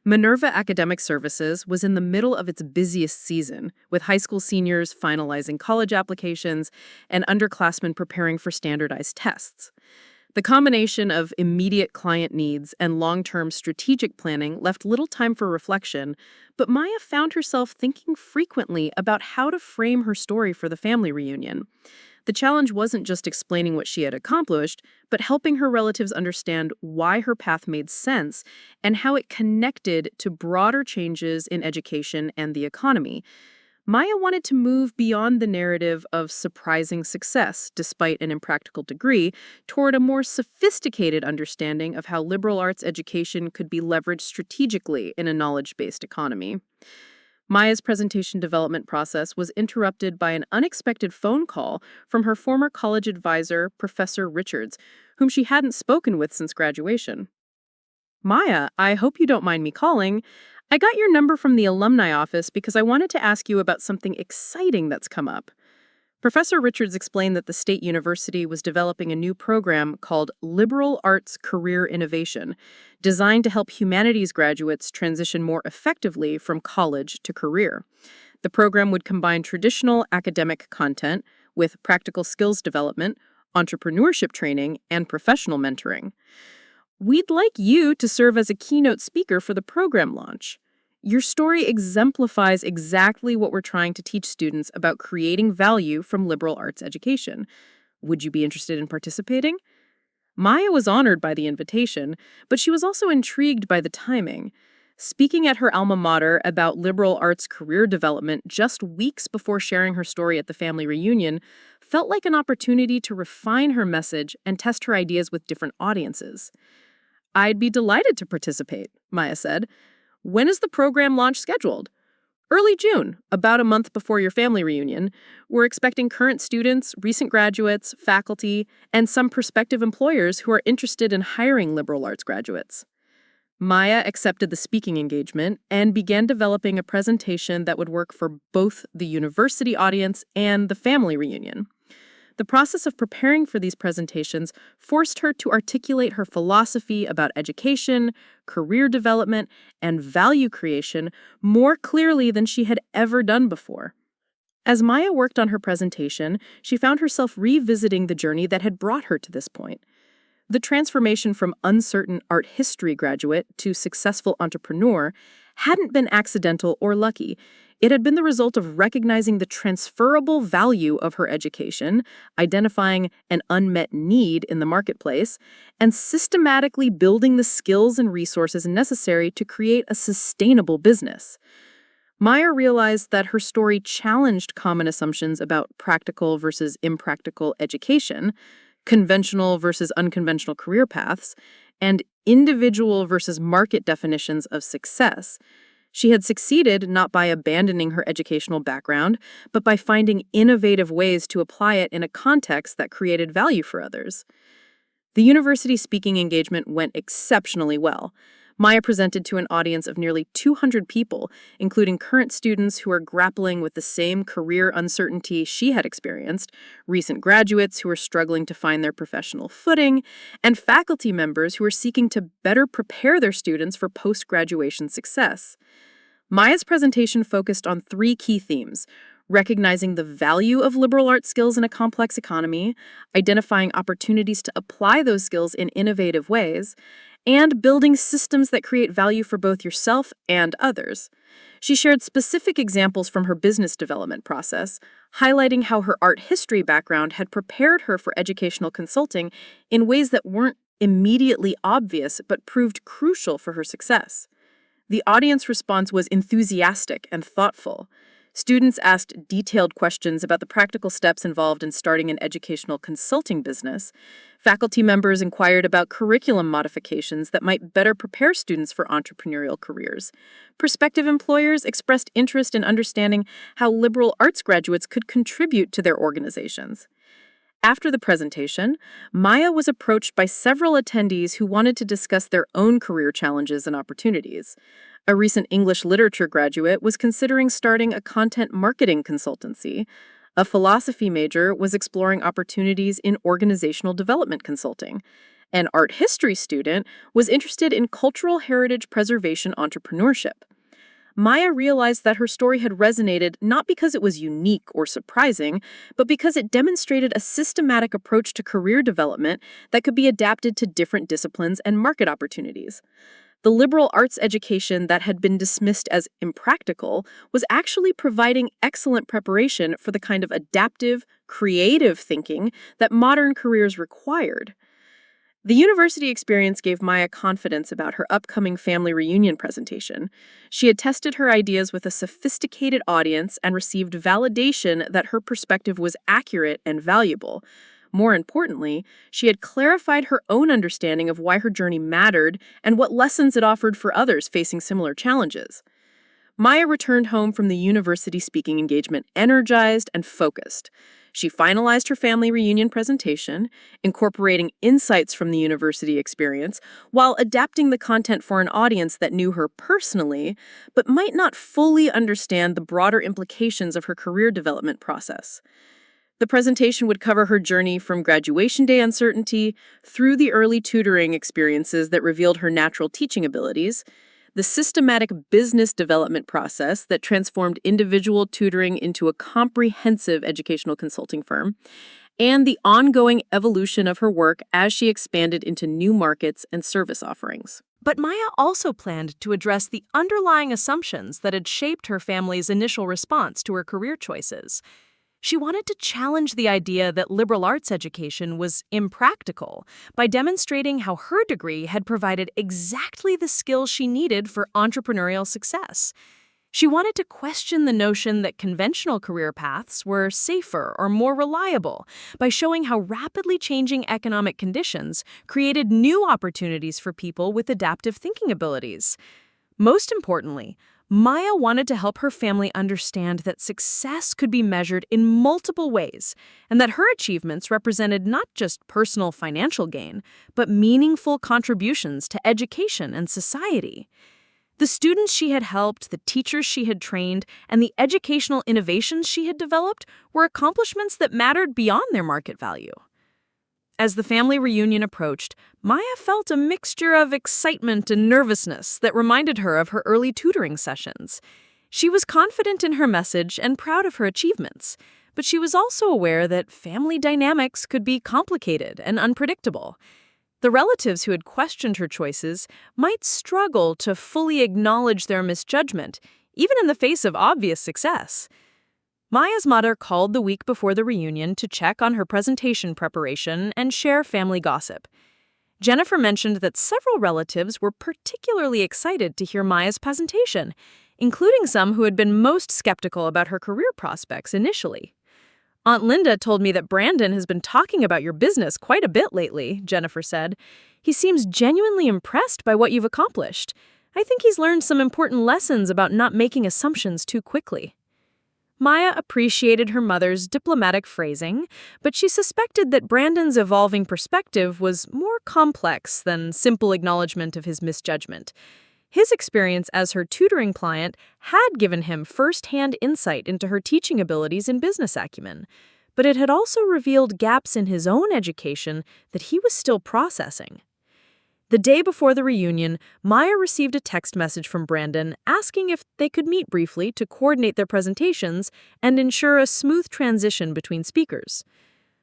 Minerva Academic Services was in the middle of its busiest season, with high school seniors finalizing college applications and underclassmen preparing for standardized tests. The combination of immediate client needs and long-term strategic planning left little time for reflection, but Maya found herself thinking frequently about how to frame her story for the family reunion. The challenge wasn't just explaining what she had accomplished, but helping her relatives understand why her path made sense and how it connected to broader changes in education and the economy. Maya wanted to move beyond the narrative of surprising success, despite an impractical degree, toward a more sophisticated understanding of how liberal arts education could be leveraged strategically in a knowledge-based economy. Maya's presentation development process was interrupted by an unexpected phone call from her former college advisor, Professor Richards, whom she hadn't spoken with since graduation. "Maya, I hope you don't mind me calling. I got your number from the alumni office because I wanted to ask you about something exciting that's come up." Professor Richards explained that the state university was developing a new program called Liberal Arts Career Innovation, designed to help humanities graduates transition more effectively from college to career. The program would combine traditional academic content with practical skills development, entrepreneurship training, and professional mentoring. "We'd like you to serve as a keynote speaker for the program launch. Your story exemplifies exactly what we're trying to teach students about creating value from liberal arts education. Would you be interested in participating?" Maya was honored by the invitation, but she was also intrigued by the timing. Speaking at her alma mater about liberal arts career development just weeks before sharing her story at the family reunion felt like an opportunity to refine her message and test her ideas with different audiences. "I'd be delighted to participate," Maya said. "When is the program launch scheduled?" "Early June, about a month before your family reunion. We're expecting current students, recent graduates, faculty, and some prospective employers who are interested in hiring liberal arts graduates." Maya accepted the speaking engagement and began developing a presentation that would work for both the university audience and the family reunion. The process of preparing for these presentations forced her to articulate her philosophy about education, career development, and value creation more clearly than she had ever done before. As Maya worked on her presentation, she found herself revisiting the journey that had brought her to this point. The transformation from uncertain art history graduate to successful entrepreneur hadn't been accidental or lucky. It had been the result of recognizing the transferable value of her education, identifying an unmet need in the marketplace, and systematically building the skills and resources necessary to create a sustainable business. Maya realized that her story challenged common assumptions about practical versus impractical education, conventional versus unconventional career paths, and individual versus market definitions of success. She had succeeded not by abandoning her educational background, but by finding innovative ways to apply it in a context that created value for others. The university speaking engagement went exceptionally well. Maya presented to an audience of nearly 200 people, including current students who are grappling with the same career uncertainty she had experienced, recent graduates who are struggling to find their professional footing, and faculty members who are seeking to better prepare their students for post-graduation success. Maya's presentation focused on three key themes: recognizing the value of liberal arts skills in a complex economy, identifying opportunities to apply those skills in innovative ways, and building systems that create value for both yourself and others. She shared specific examples from her business development process, highlighting how her art history background had prepared her for educational consulting in ways that weren't immediately obvious but proved crucial for her success. The audience response was enthusiastic and thoughtful. Students asked detailed questions about the practical steps involved in starting an educational consulting business. Faculty members inquired about curriculum modifications that might better prepare students for entrepreneurial careers. Prospective employers expressed interest in understanding how liberal arts graduates could contribute to their organizations. After the presentation, Maya was approached by several attendees who wanted to discuss their own career challenges and opportunities. A recent English literature graduate was considering starting a content marketing consultancy. A philosophy major was exploring opportunities in organizational development consulting. An art history student was interested in cultural heritage preservation entrepreneurship. Maya realized that her story had resonated not because it was unique or surprising, but because it demonstrated a systematic approach to career development that could be adapted to different disciplines and market opportunities. The liberal arts education that had been dismissed as impractical was actually providing excellent preparation for the kind of adaptive, creative thinking that modern careers required. The university experience gave Maya confidence about her upcoming family reunion presentation. She had tested her ideas with a sophisticated audience and received validation that her perspective was accurate and valuable. More importantly, she had clarified her own understanding of why her journey mattered and what lessons it offered for others facing similar challenges. Maya returned home from the university speaking engagement energized and focused. She finalized her family reunion presentation, incorporating insights from the university experience, while adapting the content for an audience that knew her personally, but might not fully understand the broader implications of her career development process. The presentation would cover her journey from graduation day uncertainty through the early tutoring experiences that revealed her natural teaching abilities, the systematic business development process that transformed individual tutoring into a comprehensive educational consulting firm, and the ongoing evolution of her work as she expanded into new markets and service offerings. But Maya also planned to address the underlying assumptions that had shaped her family's initial response to her career choices. She wanted to challenge the idea that liberal arts education was impractical by demonstrating how her degree had provided exactly the skills she needed for entrepreneurial success. She wanted to question the notion that conventional career paths were safer or more reliable by showing how rapidly changing economic conditions created new opportunities for people with adaptive thinking abilities. Most importantly, Maya wanted to help her family understand that success could be measured in multiple ways, and that her achievements represented not just personal financial gain, but meaningful contributions to education and society. The students she had helped, the teachers she had trained, and the educational innovations she had developed were accomplishments that mattered beyond their market value. As the family reunion approached, Maya felt a mixture of excitement and nervousness that reminded her of her early tutoring sessions. She was confident in her message and proud of her achievements, but she was also aware that family dynamics could be complicated and unpredictable. The relatives who had questioned her choices might struggle to fully acknowledge their misjudgment, even in the face of obvious success. Maya's mother called the week before the reunion to check on her presentation preparation and share family gossip. Jennifer mentioned that several relatives were particularly excited to hear Maya's presentation, including some who had been most skeptical about her career prospects initially. "Aunt Linda told me that Brandon has been talking about your business quite a bit lately," Jennifer said. "He seems genuinely impressed by what you've accomplished. I think he's learned some important lessons about not making assumptions too quickly." Maya appreciated her mother's diplomatic phrasing, but she suspected that Brandon's evolving perspective was more complex than simple acknowledgement of his misjudgment. His experience as her tutoring client had given him first-hand insight into her teaching abilities and business acumen, but it had also revealed gaps in his own education that he was still processing. The day before the reunion, Maya received a text message from Brandon asking if they could meet briefly to coordinate their presentations and ensure a smooth transition between speakers.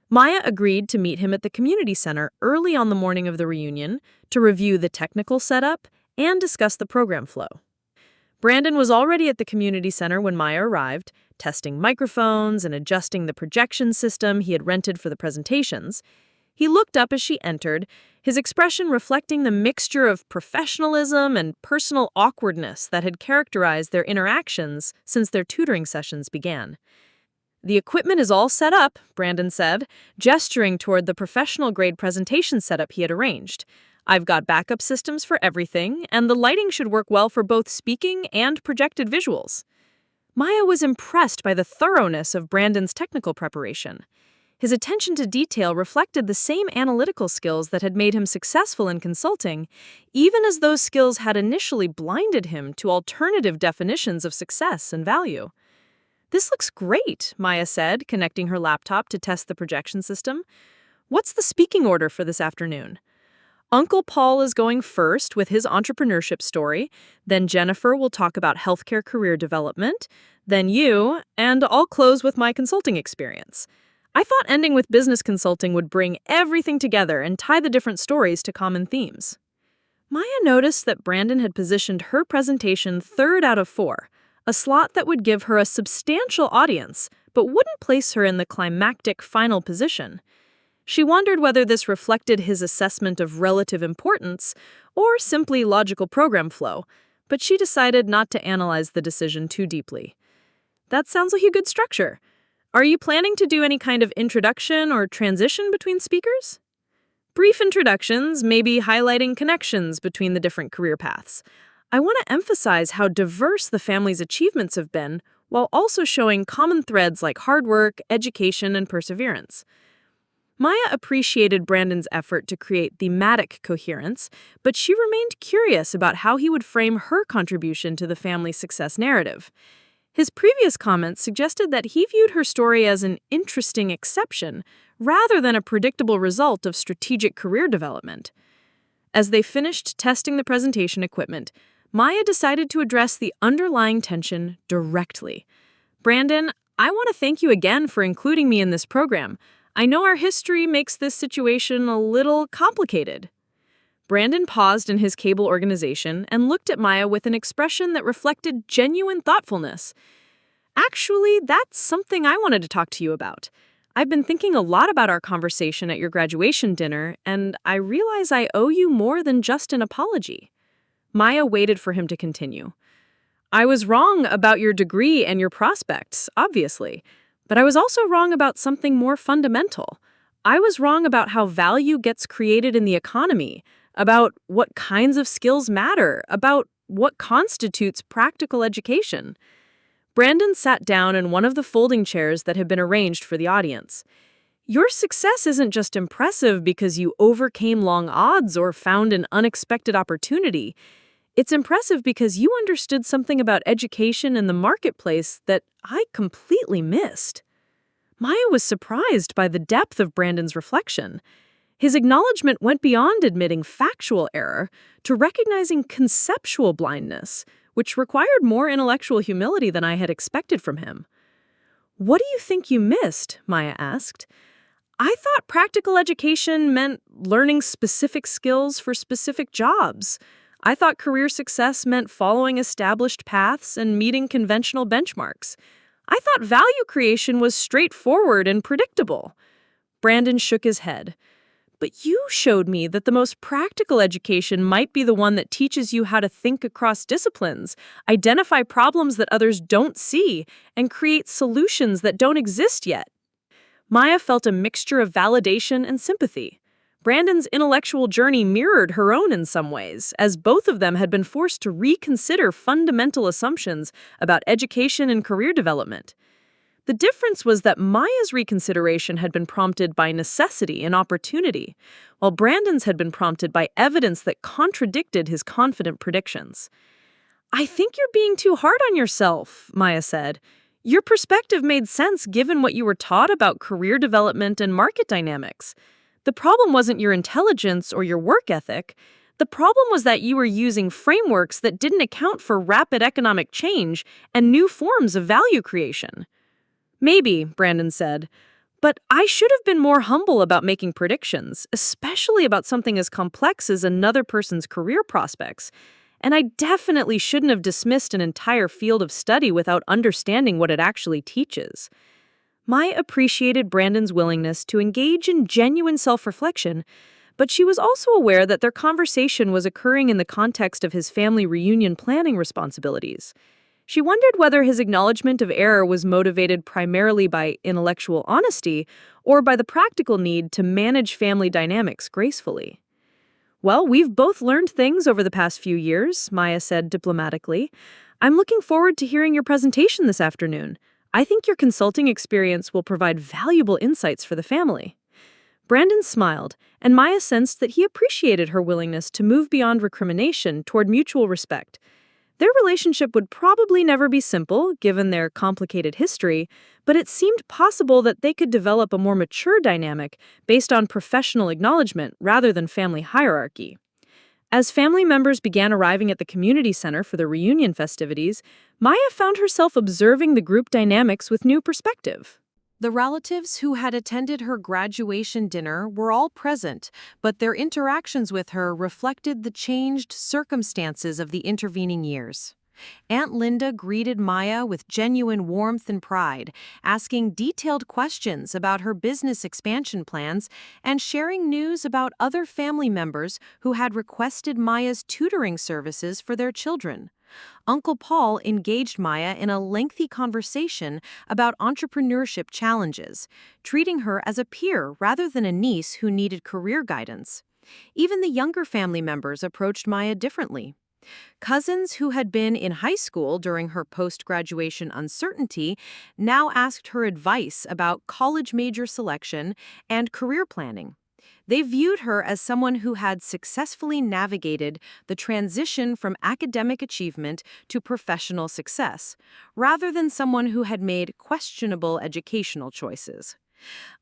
Maya agreed to meet him at the community center early on the morning of the reunion to review the technical setup and discuss the program flow. Brandon was already at the community center when Maya arrived, testing microphones and adjusting the projection system he had rented for the presentations. He looked up as she entered, his expression reflecting the mixture of professionalism and personal awkwardness that had characterized their interactions since their tutoring sessions began. "The equipment is all set up," Brandon said, gesturing toward the professional-grade presentation setup he had arranged. "I've got backup systems for everything, and the lighting should work well for both speaking and projected visuals." Maya was impressed by the thoroughness of Brandon's technical preparation. His attention to detail reflected the same analytical skills that had made him successful in consulting, even as those skills had initially blinded him to alternative definitions of success and value. "This looks great," Maya said, connecting her laptop to test the projection system. "What's the speaking order for this afternoon?" "Uncle Paul is going first with his entrepreneurship story, then Jennifer will talk about healthcare career development, then you, and I'll close with my consulting experience. I thought ending with business consulting would bring everything together and tie the different stories to common themes." Maya noticed that Brandon had positioned her presentation third out of 4, a slot that would give her a substantial audience, but wouldn't place her in the climactic final position. She wondered whether this reflected his assessment of relative importance or simply logical program flow, but she decided not to analyze the decision too deeply. "That sounds like a good structure. Are you planning to do any kind of introduction or transition between speakers?" "Brief introductions, maybe highlighting connections between the different career paths. I want to emphasize how diverse the family's achievements have been, while also showing common threads like hard work, education, and perseverance." Maya appreciated Brandon's effort to create thematic coherence, but she remained curious about how he would frame her contribution to the family's success narrative. His previous comments suggested that he viewed her story as an interesting exception, rather than a predictable result of strategic career development. As they finished testing the presentation equipment, Maya decided to address the underlying tension directly. "Brandon, I want to thank you again for including me in this program. I know our history makes this situation a little complicated." Brandon paused in his cable organization and looked at Maya with an expression that reflected genuine thoughtfulness. "Actually, that's something I wanted to talk to you about. I've been thinking a lot about our conversation at your graduation dinner, and I realize I owe you more than just an apology." Maya waited for him to continue. "I was wrong about your degree and your prospects, obviously. But I was also wrong about something more fundamental. I was wrong about how value gets created in the economy, about what kinds of skills matter, about what constitutes practical education." Brandon sat down in one of the folding chairs that had been arranged for the audience. "Your success isn't just impressive because you overcame long odds or found an unexpected opportunity. It's impressive because you understood something about education in the marketplace that I completely missed." Maya was surprised by the depth of Brandon's reflection. His acknowledgement went beyond admitting factual error to recognizing conceptual blindness, which required more intellectual humility than I had expected from him. "What do you think you missed?" Maya asked. "I thought practical education meant learning specific skills for specific jobs. I thought career success meant following established paths and meeting conventional benchmarks. I thought value creation was straightforward and predictable." Brandon shook his head. "But you showed me that the most practical education might be the one that teaches you how to think across disciplines, identify problems that others don't see, and create solutions that don't exist yet." Maya felt a mixture of validation and sympathy. Brandon's intellectual journey mirrored her own in some ways, as both of them had been forced to reconsider fundamental assumptions about education and career development. The difference was that Maya's reconsideration had been prompted by necessity and opportunity, while Brandon's had been prompted by evidence that contradicted his confident predictions. "I think you're being too hard on yourself," Maya said. "Your perspective made sense given what you were taught about career development and market dynamics. The problem wasn't your intelligence or your work ethic. The problem was that you were using frameworks that didn't account for rapid economic change and new forms of value creation." "Maybe," Brandon said, "but I should have been more humble about making predictions, especially about something as complex as another person's career prospects. And I definitely shouldn't have dismissed an entire field of study without understanding what it actually teaches." Maya appreciated Brandon's willingness to engage in genuine self-reflection, but she was also aware that their conversation was occurring in the context of his family reunion planning responsibilities. She wondered whether his acknowledgement of error was motivated primarily by intellectual honesty or by the practical need to manage family dynamics gracefully. "Well, we've both learned things over the past few years," Maya said diplomatically. "I'm looking forward to hearing your presentation this afternoon. I think your consulting experience will provide valuable insights for the family. Brandon smiled, and Maya sensed that he appreciated her willingness to move beyond recrimination toward mutual respect. Their relationship would probably never be simple, given their complicated history, but it seemed possible that they could develop a more mature dynamic based on professional acknowledgement rather than family hierarchy. As family members began arriving at the community center for the reunion festivities, Maya found herself observing the group dynamics with new perspective. The relatives who had attended her graduation dinner were all present, but their interactions with her reflected the changed circumstances of the intervening years. Aunt Linda greeted Maya with genuine warmth and pride, asking detailed questions about her business expansion plans and sharing news about other family members who had requested Maya's tutoring services for their children. Uncle Paul engaged Maya in a lengthy conversation about entrepreneurship challenges, treating her as a peer rather than a niece who needed career guidance. Even the younger family members approached Maya differently. Cousins who had been in high school during her post-graduation uncertainty now asked her advice about college major selection and career planning. They viewed her as someone who had successfully navigated the transition from academic achievement to professional success, rather than someone who had made questionable educational choices.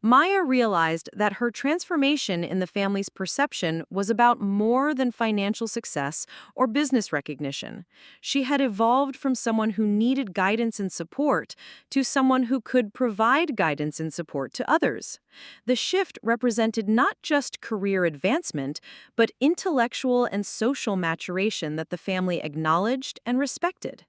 Maya realized that her transformation in the family's perception was about more than financial success or business recognition. She had evolved from someone who needed guidance and support to someone who could provide guidance and support to others. The shift represented not just career advancement, but intellectual and social maturation that the family acknowledged and respected.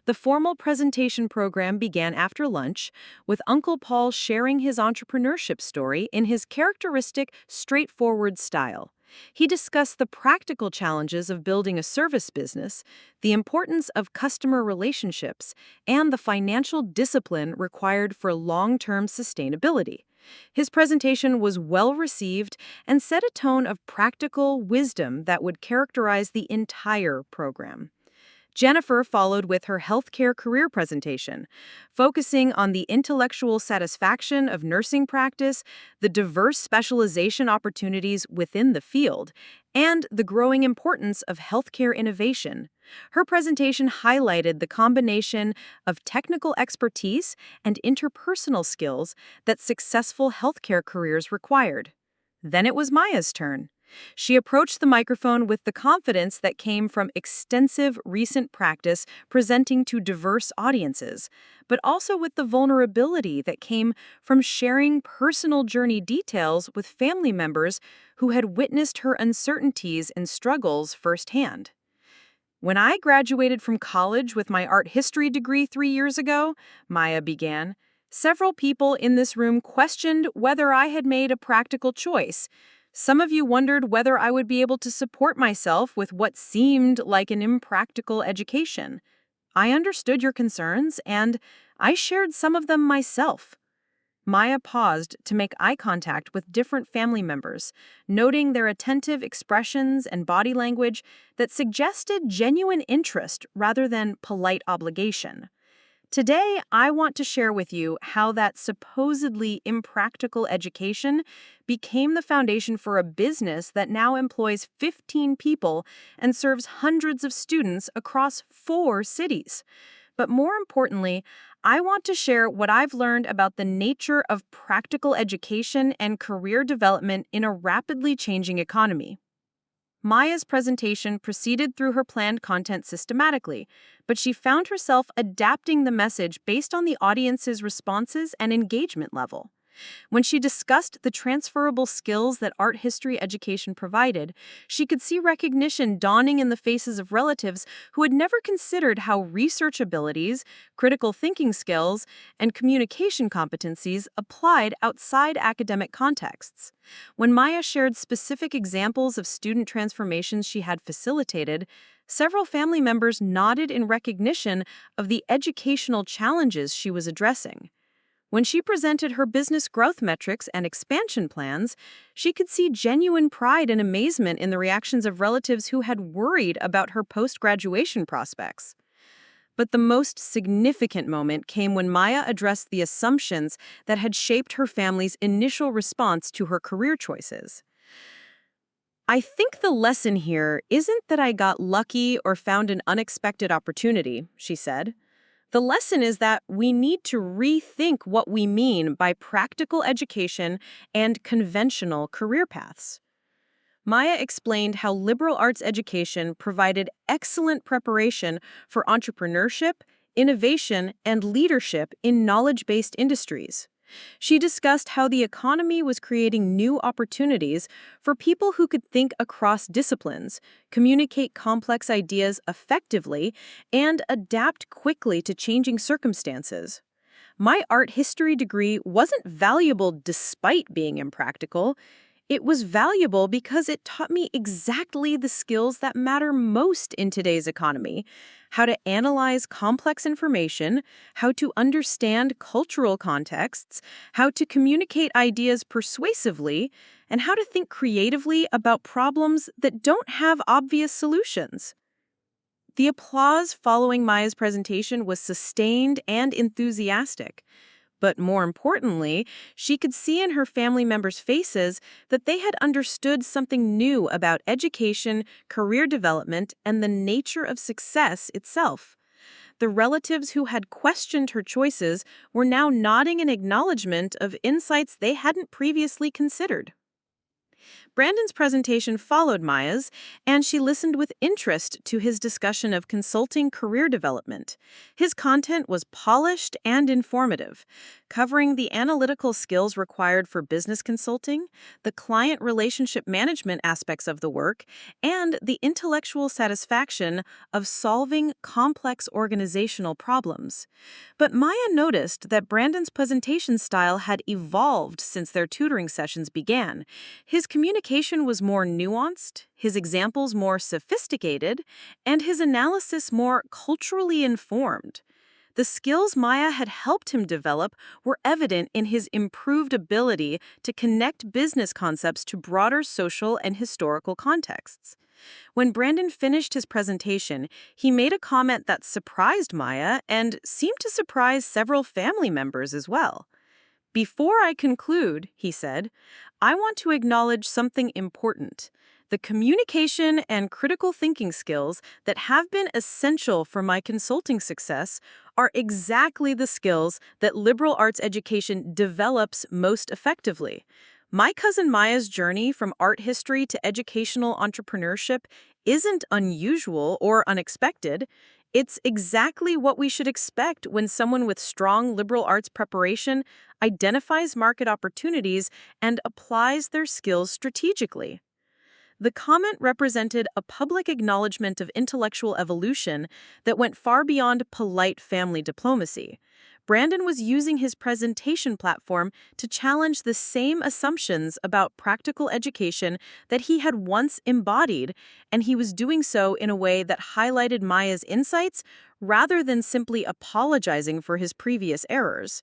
The formal presentation program began after lunch, with Uncle Paul sharing his entrepreneurship story in his characteristic, straightforward style. He discussed the practical challenges of building a service business, the importance of customer relationships, and the financial discipline required for long-term sustainability. His presentation was well received and set a tone of practical wisdom that would characterize the entire program. Jennifer followed with her healthcare career presentation, focusing on the intellectual satisfaction of nursing practice, the diverse specialization opportunities within the field, and the growing importance of healthcare innovation. Her presentation highlighted the combination of technical expertise and interpersonal skills that successful healthcare careers required. Then it was Maya's turn. She approached the microphone with the confidence that came from extensive recent practice presenting to diverse audiences, but also with the vulnerability that came from sharing personal journey details with family members who had witnessed her uncertainties and struggles firsthand. "When I graduated from college with my art history degree 3 years ago," Maya began, "several people in this room questioned whether I had made a practical choice. Some of you wondered whether I would be able to support myself with what seemed like an impractical education. I understood your concerns, and I shared some of them myself." Maya paused to make eye contact with different family members, noting their attentive expressions and body language that suggested genuine interest rather than polite obligation. Today, I want to share with you how that supposedly impractical education became the foundation for a business that now employs 15 people and serves hundreds of students across 4 cities. But more importantly, I want to share what I've learned about the nature of practical education and career development in a rapidly changing economy. Maya's presentation proceeded through her planned content systematically, but she found herself adapting the message based on the audience's responses and engagement level. When she discussed the transferable skills that art history education provided, she could see recognition dawning in the faces of relatives who had never considered how research abilities, critical thinking skills, and communication competencies applied outside academic contexts. When Maya shared specific examples of student transformations she had facilitated, several family members nodded in recognition of the educational challenges she was addressing. When she presented her business growth metrics and expansion plans, she could see genuine pride and amazement in the reactions of relatives who had worried about her post-graduation prospects. But the most significant moment came when Maya addressed the assumptions that had shaped her family's initial response to her career choices. I think the lesson here isn't that I got lucky or found an unexpected opportunity, she said. The lesson is that we need to rethink what we mean by practical education and conventional career paths. Maya explained how liberal arts education provided excellent preparation for entrepreneurship, innovation, and leadership in knowledge-based industries. She discussed how the economy was creating new opportunities for people who could think across disciplines, communicate complex ideas effectively, and adapt quickly to changing circumstances. My art history degree wasn't valuable despite being impractical. It was valuable because it taught me exactly the skills that matter most in today's economy: how to analyze complex information, how to understand cultural contexts, how to communicate ideas persuasively, and how to think creatively about problems that don't have obvious solutions. The applause following Maya's presentation was sustained and enthusiastic. But more importantly, she could see in her family members' faces that they had understood something new about education, career development, and the nature of success itself. The relatives who had questioned her choices were now nodding in acknowledgement of insights they hadn't previously considered. Brandon's presentation followed Maya's, and she listened with interest to his discussion of consulting career development. His content was polished and informative, covering the analytical skills required for business consulting, the client relationship management aspects of the work, and the intellectual satisfaction of solving complex organizational problems. But Maya noticed that Brandon's presentation style had evolved since their tutoring sessions began. His communication was more nuanced, his examples more sophisticated, and his analysis more culturally informed. The skills Maya had helped him develop were evident in his improved ability to connect business concepts to broader social and historical contexts. When Brandon finished his presentation, he made a comment that surprised Maya and seemed to surprise several family members as well. "Before I conclude," he said, "I want to acknowledge something important. The communication and critical thinking skills that have been essential for my consulting success are exactly the skills that liberal arts education develops most effectively. My cousin Maya's journey from art history to educational entrepreneurship isn't unusual or unexpected. It's exactly what we should expect when someone with strong liberal arts preparation identifies market opportunities and applies their skills strategically." The comment represented a public acknowledgement of intellectual evolution that went far beyond polite family diplomacy. Brandon was using his presentation platform to challenge the same assumptions about practical education that he had once embodied, and he was doing so in a way that highlighted Maya's insights rather than simply apologizing for his previous errors.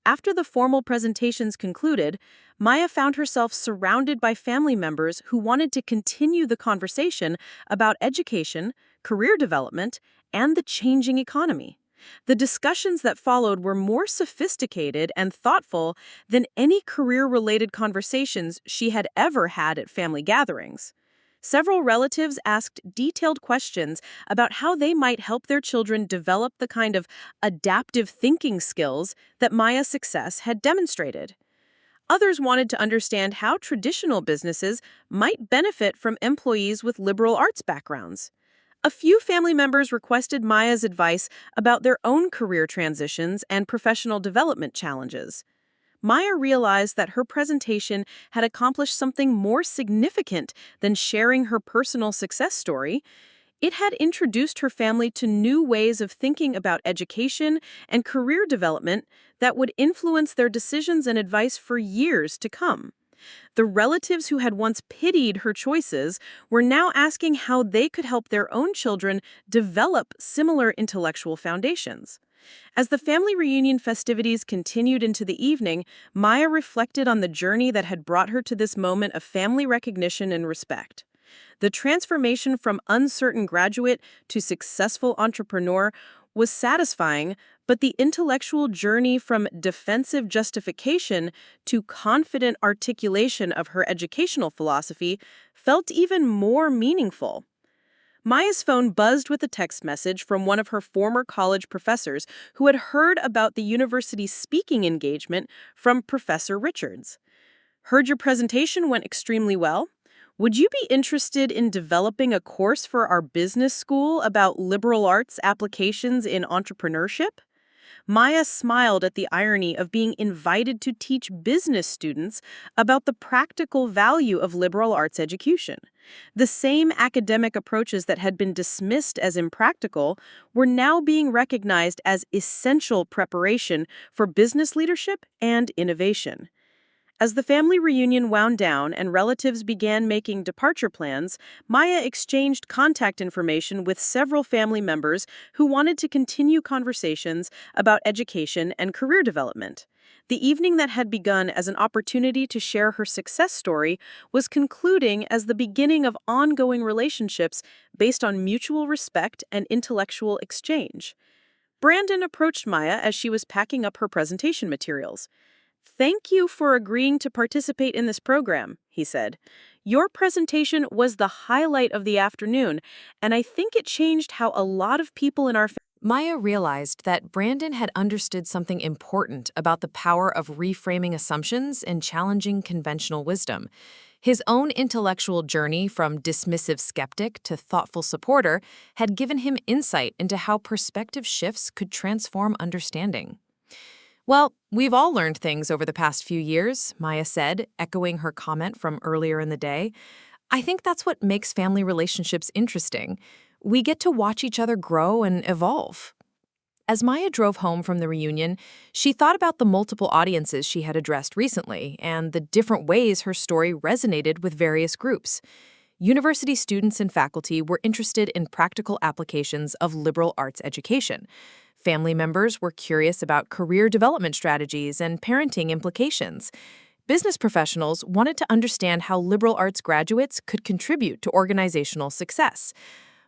After the formal presentations concluded, Maya found herself surrounded by family members who wanted to continue the conversation about education, career development, and the changing economy. The discussions that followed were more sophisticated and thoughtful than any career-related conversations she had ever had at family gatherings. Several relatives asked detailed questions about how they might help their children develop the kind of adaptive thinking skills that Maya's success had demonstrated. Others wanted to understand how traditional businesses might benefit from employees with liberal arts backgrounds. A few family members requested Maya's advice about their own career transitions and professional development challenges. Maya realized that her presentation had accomplished something more significant than sharing her personal success story. It had introduced her family to new ways of thinking about education and career development that would influence their decisions and advice for years to come. The relatives who had once pitied her choices were now asking how they could help their own children develop similar intellectual foundations. As the family reunion festivities continued into the evening, Maya reflected on the journey that had brought her to this moment of family recognition and respect. The transformation from uncertain graduate to successful entrepreneur was satisfying, but the intellectual journey from defensive justification to confident articulation of her educational philosophy felt even more meaningful. Maya's phone buzzed with a text message from one of her former college professors who had heard about the university's speaking engagement from Professor Richards. Heard your presentation went extremely well. Would you be interested in developing a course for our business school about liberal arts applications in entrepreneurship? Maya smiled at the irony of being invited to teach business students about the practical value of liberal arts education. The same academic approaches that had been dismissed as impractical were now being recognized as essential preparation for business leadership and innovation. As the family reunion wound down and relatives began making departure plans, Maya exchanged contact information with several family members who wanted to continue conversations about education and career development. The evening that had begun as an opportunity to share her success story was concluding as the beginning of ongoing relationships based on mutual respect and intellectual exchange. Brandon approached Maya as she was packing up her presentation materials. "Thank you for agreeing to participate in this program," he said. "Your presentation was the highlight of the afternoon, and I think it changed how a lot of people in our Maya realized that Brandon had understood something important about the power of reframing assumptions and challenging conventional wisdom. His own intellectual journey from dismissive skeptic to thoughtful supporter had given him insight into how perspective shifts could transform understanding. "Well, we've all learned things over the past few years," Maya said, echoing her comment from earlier in the day. "I think that's what makes family relationships interesting. We get to watch each other grow and evolve." As Maya drove home from the reunion, she thought about the multiple audiences she had addressed recently and the different ways her story resonated with various groups. University students and faculty were interested in practical applications of liberal arts education. Family members were curious about career development strategies and parenting implications. Business professionals wanted to understand how liberal arts graduates could contribute to organizational success.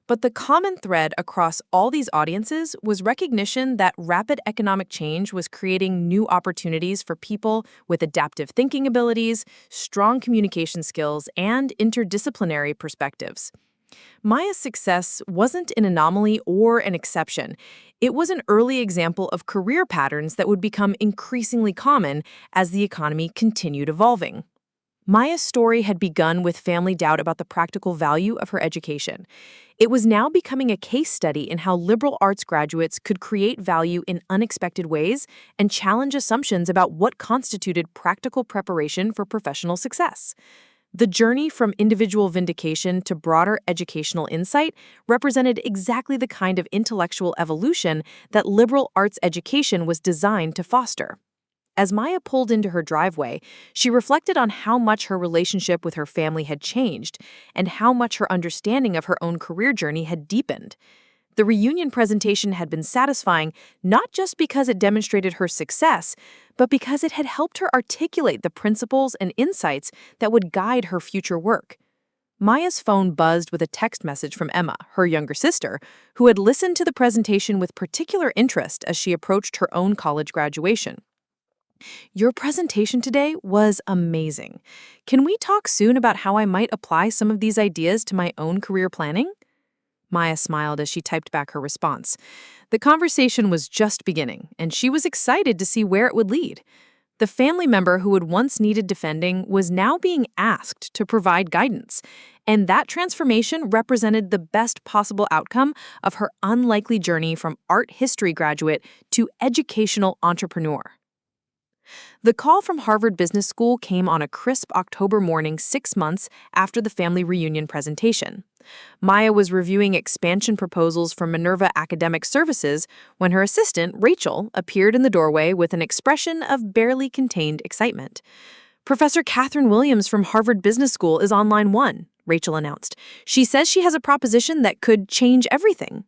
But the common thread across all these audiences was recognition that rapid economic change was creating new opportunities for people with adaptive thinking abilities, strong communication skills, and interdisciplinary perspectives. Maya's success wasn't an anomaly or an exception. It was an early example of career patterns that would become increasingly common as the economy continued evolving. Maya's story had begun with family doubt about the practical value of her education. It was now becoming a case study in how liberal arts graduates could create value in unexpected ways and challenge assumptions about what constituted practical preparation for professional success. The journey from individual vindication to broader educational insight represented exactly the kind of intellectual evolution that liberal arts education was designed to foster. As Maya pulled into her driveway, she reflected on how much her relationship with her family had changed and how much her understanding of her own career journey had deepened. The reunion presentation had been satisfying not just because it demonstrated her success, but because it had helped her articulate the principles and insights that would guide her future work. Maya's phone buzzed with a text message from Emma, her younger sister, who had listened to the presentation with particular interest as she approached her own college graduation. "Your presentation today was amazing. Can we talk soon about how I might apply some of these ideas to my own career planning?" Maya smiled as she typed back her response. The conversation was just beginning, and she was excited to see where it would lead. The family member who had once needed defending was now being asked to provide guidance, and that transformation represented the best possible outcome of her unlikely journey from art history graduate to educational entrepreneur. The call from Harvard Business School came on a crisp October morning 6 months after the family reunion presentation. Maya was reviewing expansion proposals from Minerva Academic Services when her assistant, Rachel, appeared in the doorway with an expression of barely contained excitement. "Professor Catherine Williams from Harvard Business School is on line 1, Rachel announced. "She says she has a proposition that could change everything."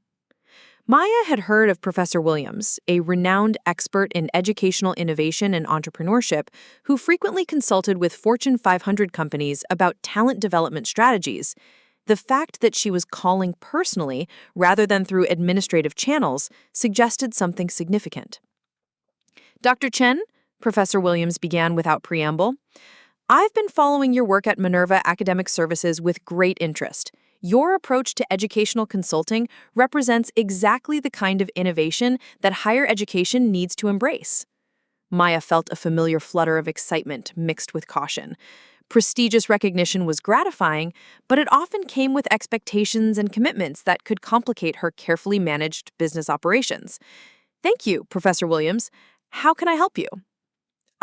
Maya had heard of Professor Williams, a renowned expert in educational innovation and entrepreneurship who frequently consulted with Fortune 500 companies about talent development strategies. The fact that she was calling personally rather than through administrative channels suggested something significant. Dr. Chen, Professor Williams began without preamble, I've been following your work at Minerva Academic Services with great interest. Your approach to educational consulting represents exactly the kind of innovation that higher education needs to embrace. Maya felt a familiar flutter of excitement mixed with caution. Prestigious recognition was gratifying, but it often came with expectations and commitments that could complicate her carefully managed business operations. Thank you, Professor Williams. How can I help you?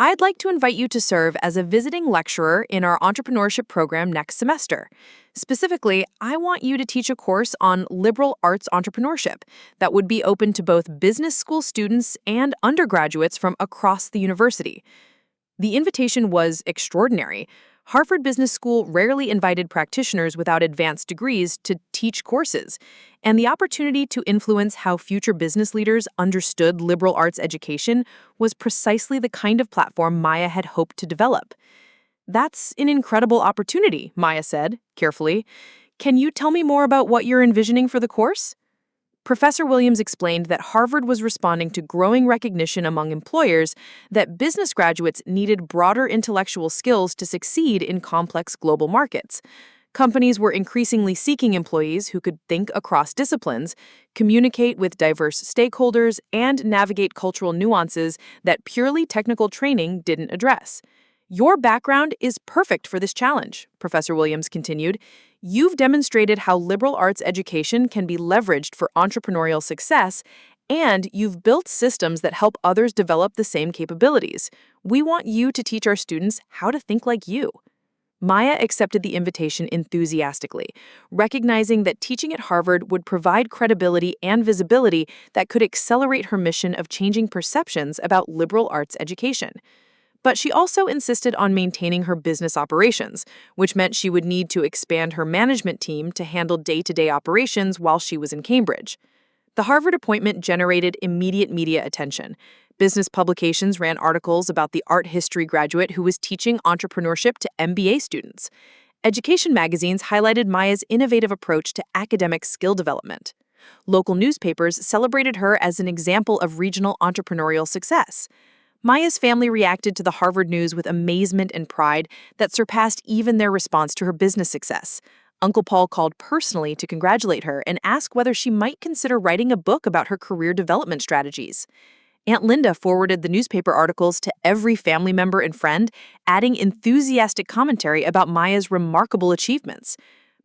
I'd like to invite you to serve as a visiting lecturer in our entrepreneurship program next semester. Specifically, I want you to teach a course on liberal arts entrepreneurship that would be open to both business school students and undergraduates from across the university. The invitation was extraordinary. Harvard Business School rarely invited practitioners without advanced degrees to teach courses, and the opportunity to influence how future business leaders understood liberal arts education was precisely the kind of platform Maya had hoped to develop. That's an incredible opportunity, Maya said, carefully. Can you tell me more about what you're envisioning for the course? Professor Williams explained that Harvard was responding to growing recognition among employers that business graduates needed broader intellectual skills to succeed in complex global markets. Companies were increasingly seeking employees who could think across disciplines, communicate with diverse stakeholders, and navigate cultural nuances that purely technical training didn't address. Your background is perfect for this challenge, Professor Williams continued. You've demonstrated how liberal arts education can be leveraged for entrepreneurial success, and you've built systems that help others develop the same capabilities. We want you to teach our students how to think like you. Maya accepted the invitation enthusiastically, recognizing that teaching at Harvard would provide credibility and visibility that could accelerate her mission of changing perceptions about liberal arts education. But she also insisted on maintaining her business operations, which meant she would need to expand her management team to handle day-to-day operations while she was in Cambridge. The Harvard appointment generated immediate media attention. Business publications ran articles about the art history graduate who was teaching entrepreneurship to MBA students. Education magazines highlighted Maya's innovative approach to academic skill development. Local newspapers celebrated her as an example of regional entrepreneurial success. Maya's family reacted to the Harvard news with amazement and pride that surpassed even their response to her business success. Uncle Paul called personally to congratulate her and ask whether she might consider writing a book about her career development strategies. Aunt Linda forwarded the newspaper articles to every family member and friend, adding enthusiastic commentary about Maya's remarkable achievements.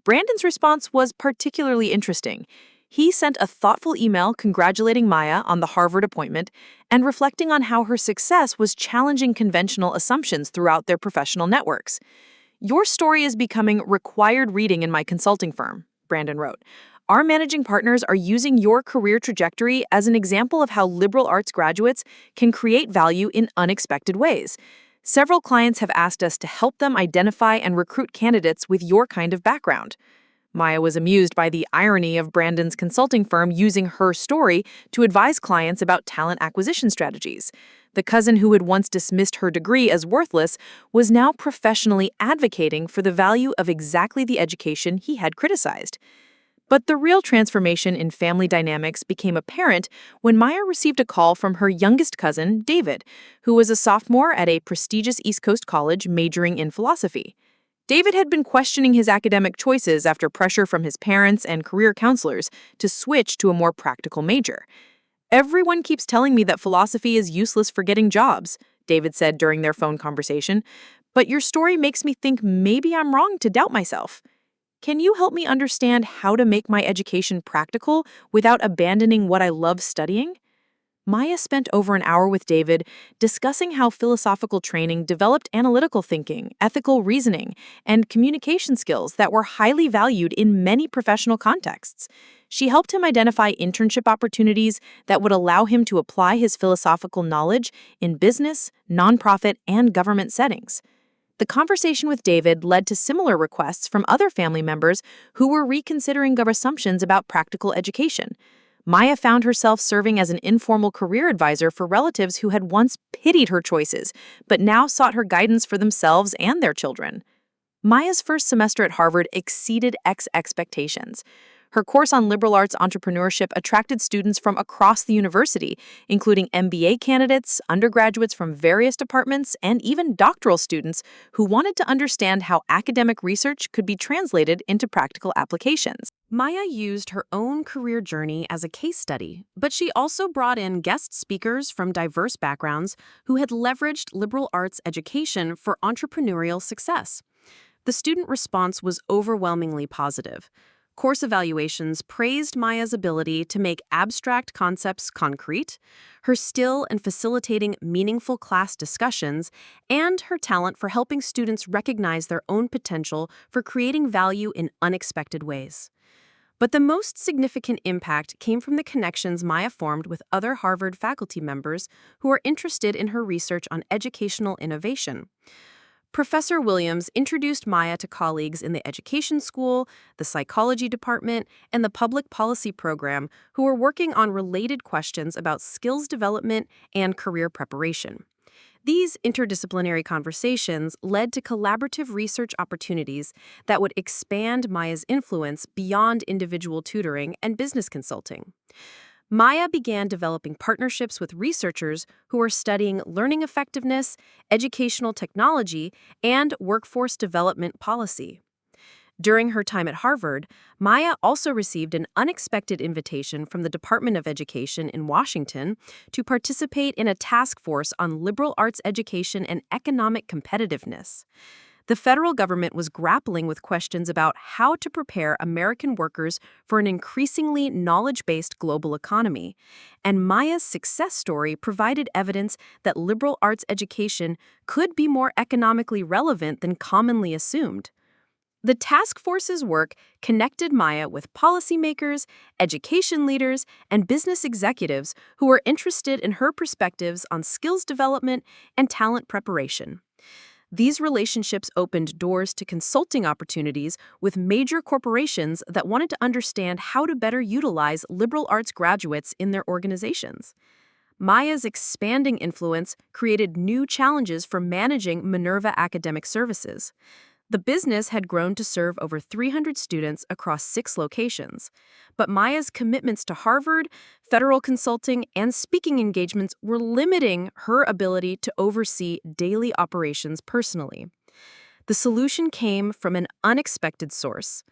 Brandon's response was particularly interesting. He sent a thoughtful email congratulating Maya on the Harvard appointment and reflecting on how her success was challenging conventional assumptions throughout their professional networks. Your story is becoming required reading in my consulting firm, Brandon wrote. Our managing partners are using your career trajectory as an example of how liberal arts graduates can create value in unexpected ways. Several clients have asked us to help them identify and recruit candidates with your kind of background. Maya was amused by the irony of Brandon's consulting firm using her story to advise clients about talent acquisition strategies. The cousin who had once dismissed her degree as worthless was now professionally advocating for the value of exactly the education he had criticized. But the real transformation in family dynamics became apparent when Maya received a call from her youngest cousin, David, who was a sophomore at a prestigious East Coast college majoring in philosophy. David had been questioning his academic choices after pressure from his parents and career counselors to switch to a more practical major. Everyone keeps telling me that philosophy is useless for getting jobs, David said during their phone conversation, but your story makes me think maybe I'm wrong to doubt myself. Can you help me understand how to make my education practical without abandoning what I love studying? Maya spent over an hour with David discussing how philosophical training developed analytical thinking, ethical reasoning, and communication skills that were highly valued in many professional contexts. She helped him identify internship opportunities that would allow him to apply his philosophical knowledge in business, nonprofit, and government settings. The conversation with David led to similar requests from other family members who were reconsidering their assumptions about practical education. Maya found herself serving as an informal career advisor for relatives who had once pitied her choices, but now sought her guidance for themselves and their children. Maya's first semester at Harvard exceeded expectations. Her course on liberal arts entrepreneurship attracted students from across the university, including MBA candidates, undergraduates from various departments, and even doctoral students who wanted to understand how academic research could be translated into practical applications. Maya used her own career journey as a case study, but she also brought in guest speakers from diverse backgrounds who had leveraged liberal arts education for entrepreneurial success. The student response was overwhelmingly positive. Course evaluations praised Maya's ability to make abstract concepts concrete, her skill in facilitating meaningful class discussions, and her talent for helping students recognize their own potential for creating value in unexpected ways. But the most significant impact came from the connections Maya formed with other Harvard faculty members who are interested in her research on educational innovation. Professor Williams introduced Maya to colleagues in the education school, the psychology department, and the public policy program who were working on related questions about skills development and career preparation. These interdisciplinary conversations led to collaborative research opportunities that would expand Maya's influence beyond individual tutoring and business consulting. Maya began developing partnerships with researchers who were studying learning effectiveness, educational technology, and workforce development policy. During her time at Harvard, Maya also received an unexpected invitation from the Department of Education in Washington to participate in a task force on liberal arts education and economic competitiveness. The federal government was grappling with questions about how to prepare American workers for an increasingly knowledge-based global economy, and Maya's success story provided evidence that liberal arts education could be more economically relevant than commonly assumed. The task force's work connected Maya with policymakers, education leaders, and business executives who were interested in her perspectives on skills development and talent preparation. These relationships opened doors to consulting opportunities with major corporations that wanted to understand how to better utilize liberal arts graduates in their organizations. Maya's expanding influence created new challenges for managing Minerva Academic Services. The business had grown to serve over 300 students across 6 locations, but Maya's commitments to Harvard, federal consulting, and speaking engagements were limiting her ability to oversee daily operations personally. The solution came from an unexpected source.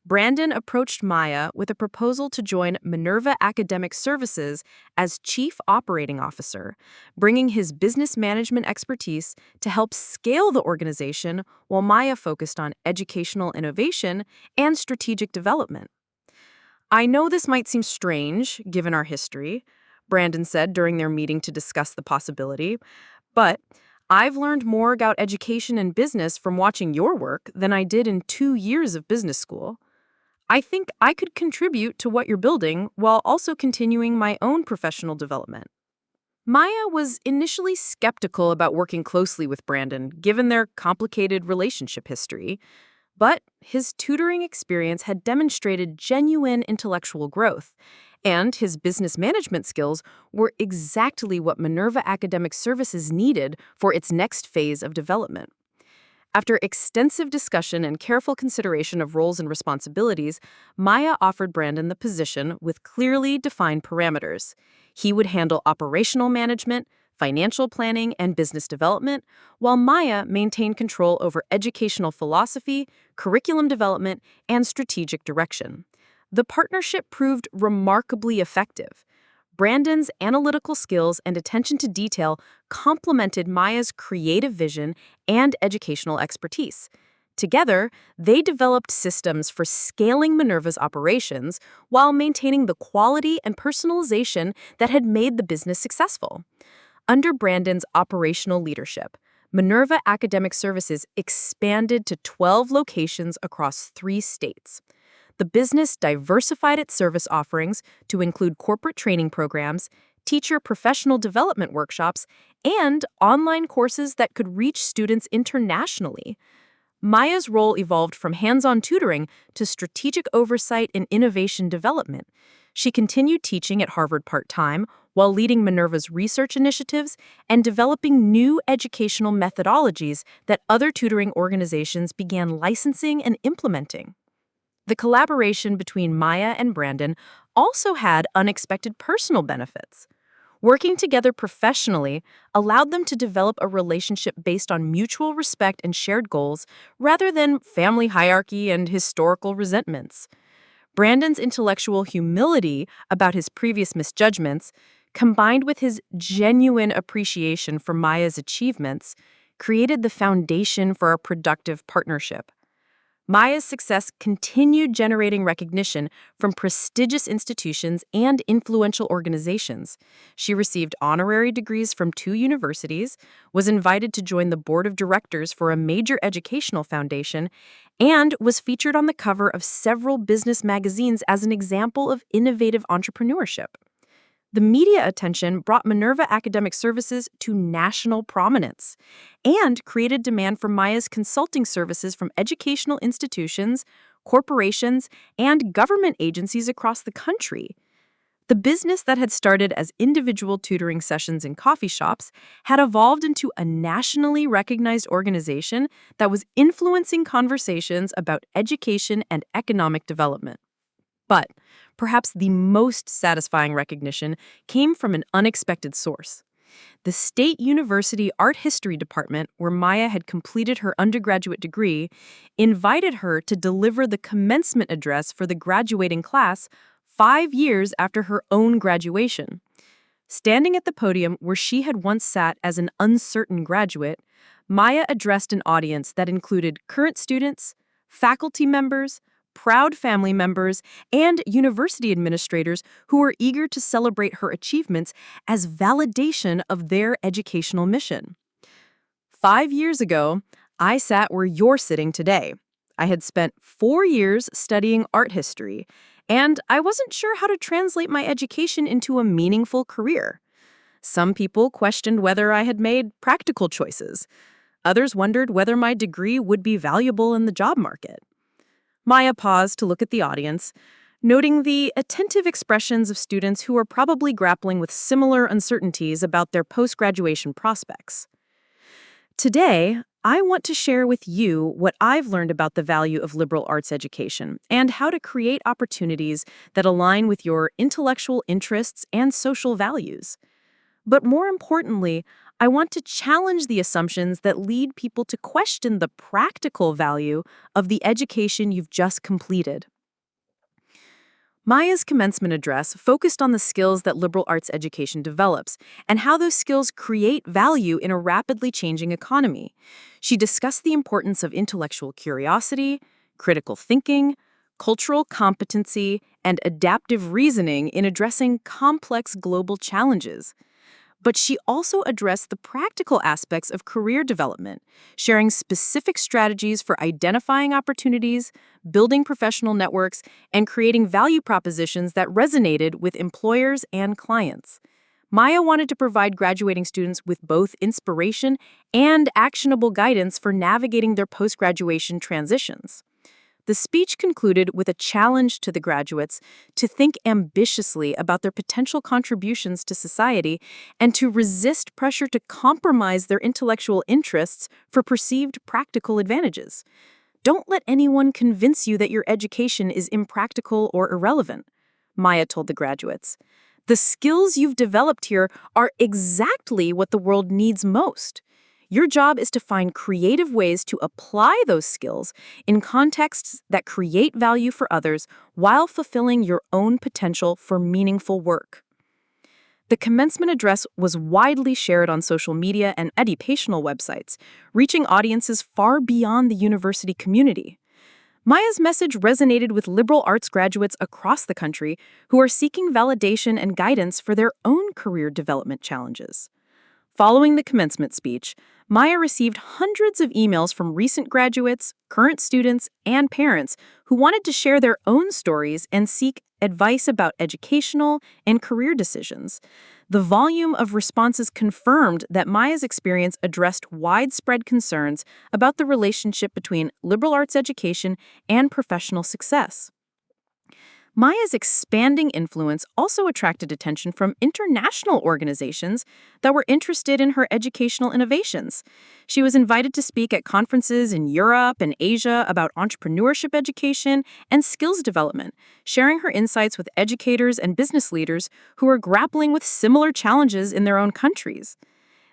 Brandon approached Maya with a proposal to join Minerva Academic Services as Chief Operating Officer, bringing his business management expertise to help scale the organization while Maya focused on educational innovation and strategic development. "I know this might seem strange, given our history," Brandon said during their meeting to discuss the possibility, "but I've learned more about education and business from watching your work than I did in 2 years of business school. I think I could contribute to what you're building while also continuing my own professional development." Maya was initially skeptical about working closely with Brandon, given their complicated relationship history, but his tutoring experience had demonstrated genuine intellectual growth, and his business management skills were exactly what Minerva Academic Services needed for its next phase of development. After extensive discussion and careful consideration of roles and responsibilities, Maya offered Brandon the position with clearly defined parameters. He would handle operational management, financial planning, and business development, while Maya maintained control over educational philosophy, curriculum development, and strategic direction. The partnership proved remarkably effective. Brandon's analytical skills and attention to detail complemented Maya's creative vision and educational expertise. Together, they developed systems for scaling Minerva's operations while maintaining the quality and personalization that had made the business successful. Under Brandon's operational leadership, Minerva Academic Services expanded to 12 locations across 3 states. The business diversified its service offerings to include corporate training programs, teacher professional development workshops, and online courses that could reach students internationally. Maya's role evolved from hands-on tutoring to strategic oversight and innovation development. She continued teaching at Harvard part-time while leading Minerva's research initiatives and developing new educational methodologies that other tutoring organizations began licensing and implementing. The collaboration between Maya and Brandon also had unexpected personal benefits. Working together professionally allowed them to develop a relationship based on mutual respect and shared goals rather than family hierarchy and historical resentments. Brandon's intellectual humility about his previous misjudgments, combined with his genuine appreciation for Maya's achievements, created the foundation for a productive partnership. Maya's success continued generating recognition from prestigious institutions and influential organizations. She received honorary degrees from 2 universities, was invited to join the board of directors for a major educational foundation, and was featured on the cover of several business magazines as an example of innovative entrepreneurship. The media attention brought Minerva Academic Services to national prominence and created demand for Maya's consulting services from educational institutions, corporations, and government agencies across the country. The business that had started as individual tutoring sessions in coffee shops had evolved into a nationally recognized organization that was influencing conversations about education and economic development. But perhaps the most satisfying recognition came from an unexpected source. The State University Art History Department, where Maya had completed her undergraduate degree, invited her to deliver the commencement address for the graduating class 5 years after her own graduation. Standing at the podium where she had once sat as an uncertain graduate, Maya addressed an audience that included current students, faculty members, proud family members, and university administrators who were eager to celebrate her achievements as validation of their educational mission. 5 years ago, I sat where you're sitting today. I had spent 4 years studying art history, and I wasn't sure how to translate my education into a meaningful career. Some people questioned whether I had made practical choices. Others wondered whether my degree would be valuable in the job market. Maya paused to look at the audience, noting the attentive expressions of students who were probably grappling with similar uncertainties about their post-graduation prospects. Today, I want to share with you what I've learned about the value of liberal arts education and how to create opportunities that align with your intellectual interests and social values. But more importantly, I want to challenge the assumptions that lead people to question the practical value of the education you've just completed. Maya's commencement address focused on the skills that liberal arts education develops and how those skills create value in a rapidly changing economy. She discussed the importance of intellectual curiosity, critical thinking, cultural competency, and adaptive reasoning in addressing complex global challenges. But she also addressed the practical aspects of career development, sharing specific strategies for identifying opportunities, building professional networks, and creating value propositions that resonated with employers and clients. Maya wanted to provide graduating students with both inspiration and actionable guidance for navigating their post-graduation transitions. The speech concluded with a challenge to the graduates to think ambitiously about their potential contributions to society and to resist pressure to compromise their intellectual interests for perceived practical advantages. Don't let anyone convince you that your education is impractical or irrelevant, Maya told the graduates. The skills you've developed here are exactly what the world needs most. Your job is to find creative ways to apply those skills in contexts that create value for others while fulfilling your own potential for meaningful work. The commencement address was widely shared on social media and educational websites, reaching audiences far beyond the university community. Maya's message resonated with liberal arts graduates across the country who are seeking validation and guidance for their own career development challenges. Following the commencement speech, Maya received hundreds of emails from recent graduates, current students, and parents who wanted to share their own stories and seek advice about educational and career decisions. The volume of responses confirmed that Maya's experience addressed widespread concerns about the relationship between liberal arts education and professional success. Maya's expanding influence also attracted attention from international organizations that were interested in her educational innovations. She was invited to speak at conferences in Europe and Asia about entrepreneurship education and skills development, sharing her insights with educators and business leaders who were grappling with similar challenges in their own countries.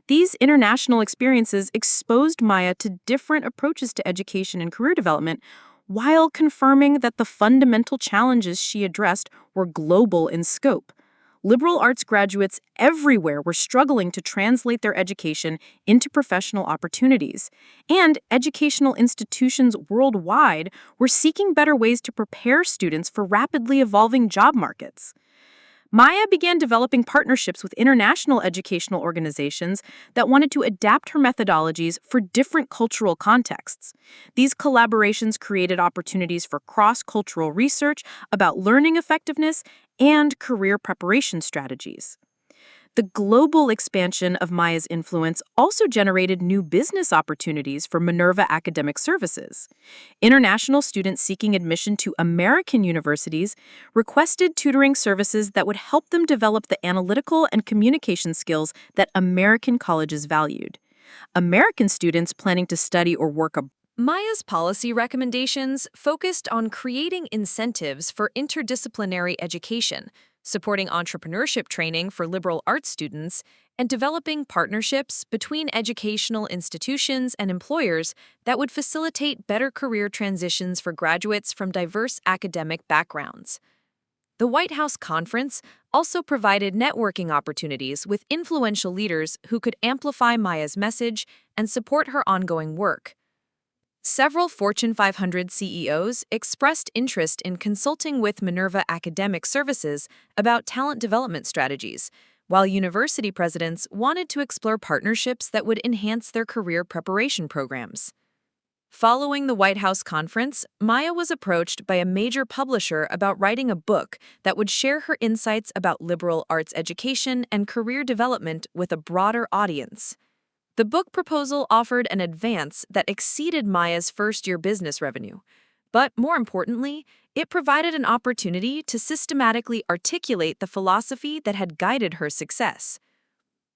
These international experiences exposed Maya to different approaches to education and career development, while confirming that the fundamental challenges she addressed were global in scope. Liberal arts graduates everywhere were struggling to translate their education into professional opportunities, and educational institutions worldwide were seeking better ways to prepare students for rapidly evolving job markets. Maya began developing partnerships with international educational organizations that wanted to adapt her methodologies for different cultural contexts. These collaborations created opportunities for cross-cultural research about learning effectiveness and career preparation strategies. The global expansion of Maya's influence also generated new business opportunities for Minerva Academic Services. International students seeking admission to American universities requested tutoring services that would help them develop the analytical and communication skills that American colleges valued. American students planning to study or work abroad. Maya's policy recommendations focused on creating incentives for interdisciplinary education, supporting entrepreneurship training for liberal arts students, and developing partnerships between educational institutions and employers that would facilitate better career transitions for graduates from diverse academic backgrounds. The White House Conference also provided networking opportunities with influential leaders who could amplify Maya's message and support her ongoing work. Several Fortune 500 CEOs expressed interest in consulting with Minerva Academic Services about talent development strategies, while university presidents wanted to explore partnerships that would enhance their career preparation programs. Following the White House conference, Maya was approached by a major publisher about writing a book that would share her insights about liberal arts education and career development with a broader audience. The book proposal offered an advance that exceeded Maya's first-year business revenue. But more importantly, it provided an opportunity to systematically articulate the philosophy that had guided her success.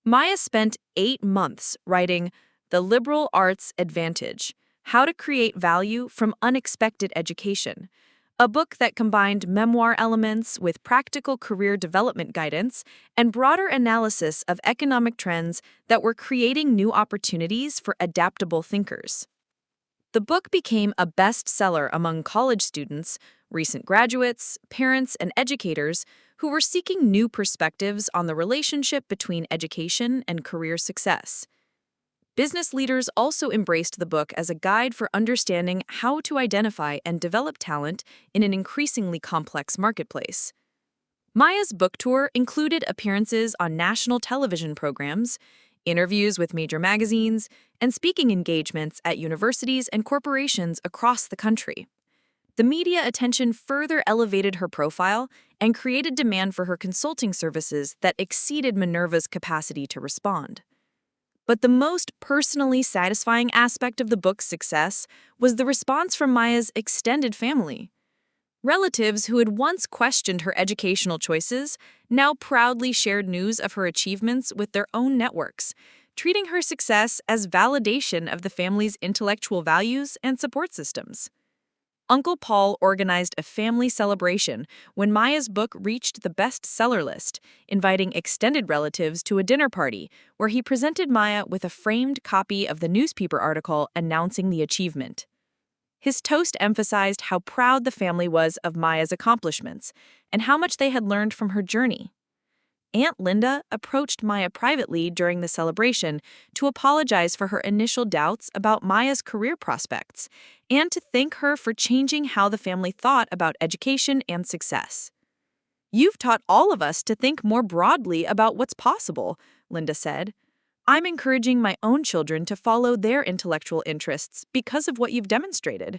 Maya spent 8 months writing The Liberal Arts Advantage: How to Create Value from Unexpected Education, a book that combined memoir elements with practical career development guidance and broader analysis of economic trends that were creating new opportunities for adaptable thinkers. The book became a bestseller among college students, recent graduates, parents, and educators who were seeking new perspectives on the relationship between education and career success. Business leaders also embraced the book as a guide for understanding how to identify and develop talent in an increasingly complex marketplace. Maya's book tour included appearances on national television programs, interviews with major magazines, and speaking engagements at universities and corporations across the country. The media attention further elevated her profile and created demand for her consulting services that exceeded Minerva's capacity to respond. But the most personally satisfying aspect of the book's success was the response from Maya's extended family. Relatives who had once questioned her educational choices now proudly shared news of her achievements with their own networks, treating her success as validation of the family's intellectual values and support systems. Uncle Paul organized a family celebration when Maya's book reached the bestseller list, inviting extended relatives to a dinner party where he presented Maya with a framed copy of the newspaper article announcing the achievement. His toast emphasized how proud the family was of Maya's accomplishments and how much they had learned from her journey. Aunt Linda approached Maya privately during the celebration to apologize for her initial doubts about Maya's career prospects and to thank her for changing how the family thought about education and success. "You've taught all of us to think more broadly about what's possible," Linda said. "I'm encouraging my own children to follow their intellectual interests because of what you've demonstrated."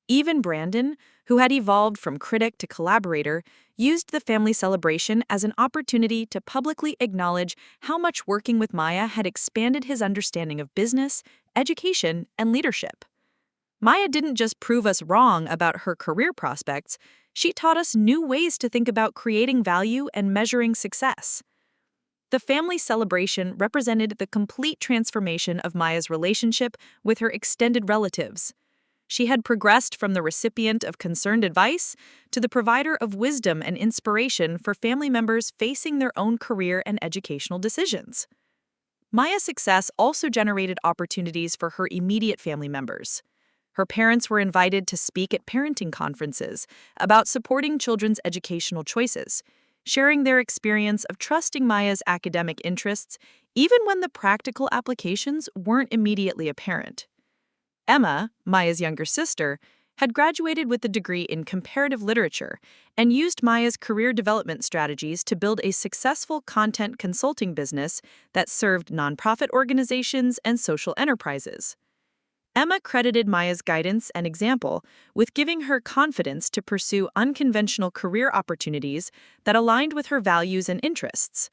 Even Brandon, who had evolved from critic to collaborator, used the family celebration as an opportunity to publicly acknowledge how much working with Maya had expanded his understanding of business, education, and leadership. Maya didn't just prove us wrong about her career prospects, she taught us new ways to think about creating value and measuring success. The family celebration represented the complete transformation of Maya's relationship with her extended relatives. She had progressed from the recipient of concerned advice to the provider of wisdom and inspiration for family members facing their own career and educational decisions. Maya's success also generated opportunities for her immediate family members. Her parents were invited to speak at parenting conferences about supporting children's educational choices, sharing their experience of trusting Maya's academic interests even when the practical applications weren't immediately apparent. Emma, Maya's younger sister, had graduated with a degree in comparative literature and used Maya's career development strategies to build a successful content consulting business that served nonprofit organizations and social enterprises. Emma credited Maya's guidance and example with giving her confidence to pursue unconventional career opportunities that aligned with her values and interests.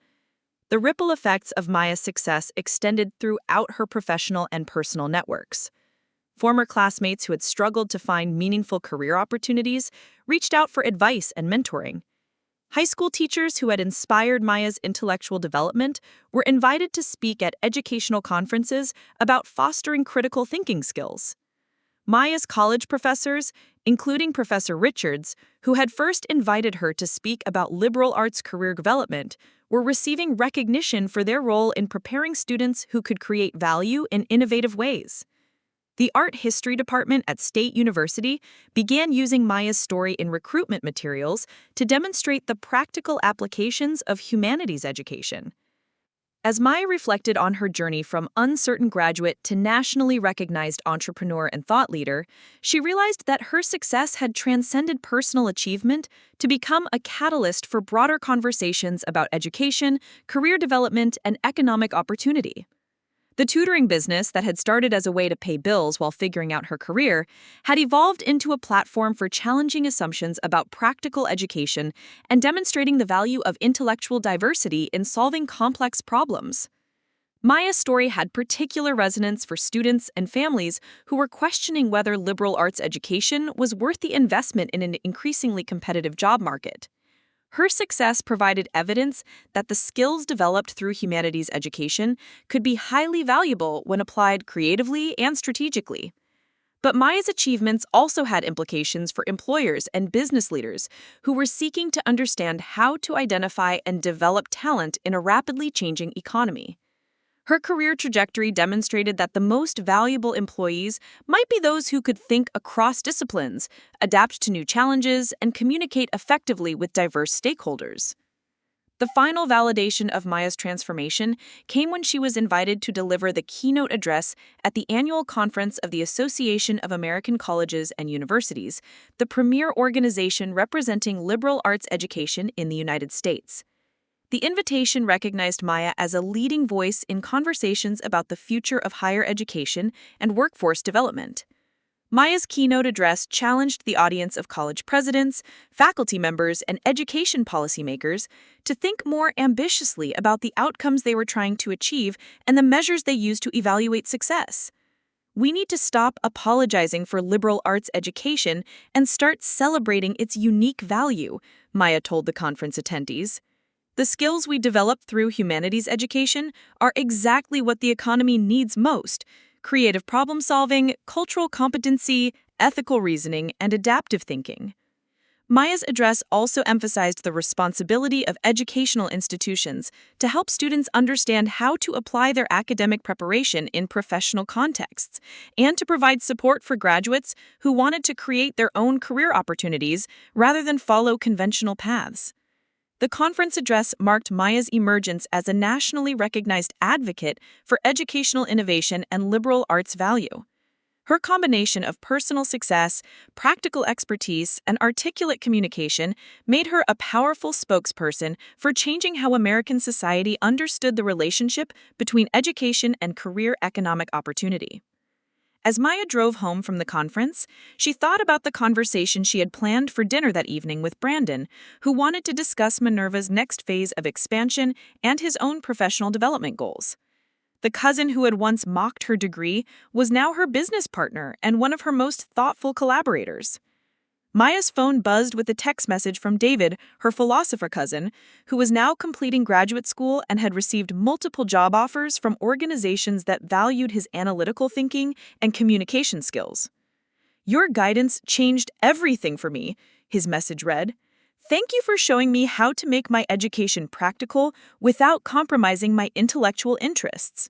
The ripple effects of Maya's success extended throughout her professional and personal networks. Former classmates who had struggled to find meaningful career opportunities reached out for advice and mentoring. High school teachers who had inspired Maya's intellectual development were invited to speak at educational conferences about fostering critical thinking skills. Maya's college professors, including Professor Richards, who had first invited her to speak about liberal arts career development, were receiving recognition for their role in preparing students who could create value in innovative ways. The art history department at State University began using Maya's story in recruitment materials to demonstrate the practical applications of humanities education. As Maya reflected on her journey from uncertain graduate to nationally recognized entrepreneur and thought leader, she realized that her success had transcended personal achievement to become a catalyst for broader conversations about education, career development, and economic opportunity. The tutoring business that had started as a way to pay bills while figuring out her career had evolved into a platform for challenging assumptions about practical education and demonstrating the value of intellectual diversity in solving complex problems. Maya's story had particular resonance for students and families who were questioning whether liberal arts education was worth the investment in an increasingly competitive job market. Her success provided evidence that the skills developed through humanities education could be highly valuable when applied creatively and strategically. But Maya's achievements also had implications for employers and business leaders who were seeking to understand how to identify and develop talent in a rapidly changing economy. Her career trajectory demonstrated that the most valuable employees might be those who could think across disciplines, adapt to new challenges, and communicate effectively with diverse stakeholders. The final validation of Maya's transformation came when she was invited to deliver the keynote address at the annual conference of the Association of American Colleges and Universities, the premier organization representing liberal arts education in the United States. The invitation recognized Maya as a leading voice in conversations about the future of higher education and workforce development. Maya's keynote address challenged the audience of college presidents, faculty members, and education policymakers to think more ambitiously about the outcomes they were trying to achieve and the measures they used to evaluate success. We need to stop apologizing for liberal arts education and start celebrating its unique value, Maya told the conference attendees. The skills we develop through humanities education are exactly what the economy needs most: creative problem solving, cultural competency, ethical reasoning, and adaptive thinking. Maya's address also emphasized the responsibility of educational institutions to help students understand how to apply their academic preparation in professional contexts, and to provide support for graduates who wanted to create their own career opportunities rather than follow conventional paths. The conference address marked Maya's emergence as a nationally recognized advocate for educational innovation and liberal arts value. Her combination of personal success, practical expertise, and articulate communication made her a powerful spokesperson for changing how American society understood the relationship between education and career economic opportunity. As Maya drove home from the conference, she thought about the conversation she had planned for dinner that evening with Brandon, who wanted to discuss Minerva's next phase of expansion and his own professional development goals. The cousin who had once mocked her degree was now her business partner and one of her most thoughtful collaborators. Maya's phone buzzed with a text message from David, her philosopher cousin, who was now completing graduate school and had received multiple job offers from organizations that valued his analytical thinking and communication skills. "Your guidance changed everything for me," his message read. "Thank you for showing me how to make my education practical without compromising my intellectual interests."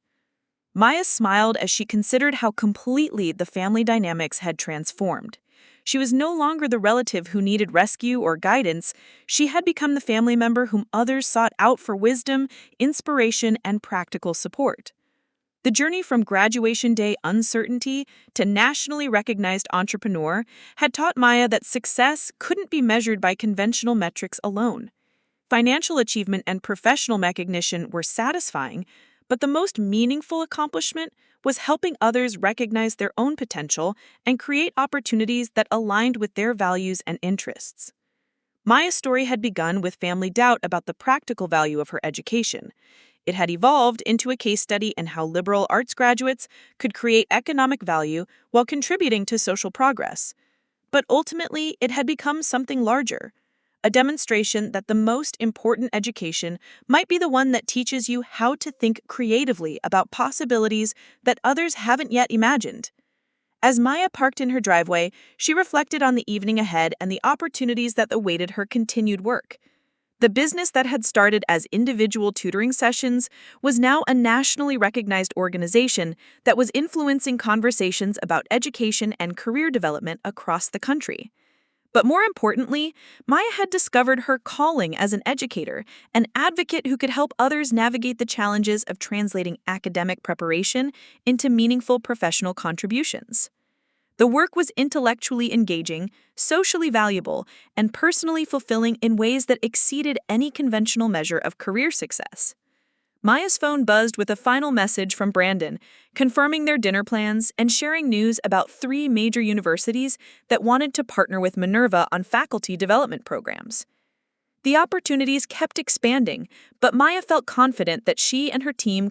Maya smiled as she considered how completely the family dynamics had transformed. She was no longer the relative who needed rescue or guidance. She had become the family member whom others sought out for wisdom, inspiration, and practical support. The journey from graduation day uncertainty to nationally recognized entrepreneur had taught Maya that success couldn't be measured by conventional metrics alone. Financial achievement and professional recognition were satisfying, but the most meaningful accomplishment was helping others recognize their own potential and create opportunities that aligned with their values and interests. Maya's story had begun with family doubt about the practical value of her education. It had evolved into a case study in how liberal arts graduates could create economic value while contributing to social progress. But ultimately, it had become something larger, a demonstration that the most important education might be the one that teaches you how to think creatively about possibilities that others haven't yet imagined. As Maya parked in her driveway, she reflected on the evening ahead and the opportunities that awaited her continued work. The business that had started as individual tutoring sessions was now a nationally recognized organization that was influencing conversations about education and career development across the country. But more importantly, Maya had discovered her calling as an educator, an advocate who could help others navigate the challenges of translating academic preparation into meaningful professional contributions. The work was intellectually engaging, socially valuable, and personally fulfilling in ways that exceeded any conventional measure of career success. Maya's phone buzzed with a final message from Brandon, confirming their dinner plans and sharing news about 3 major universities that wanted to partner with Minerva on faculty development programs. The opportunities kept expanding, but Maya felt confident that she and her team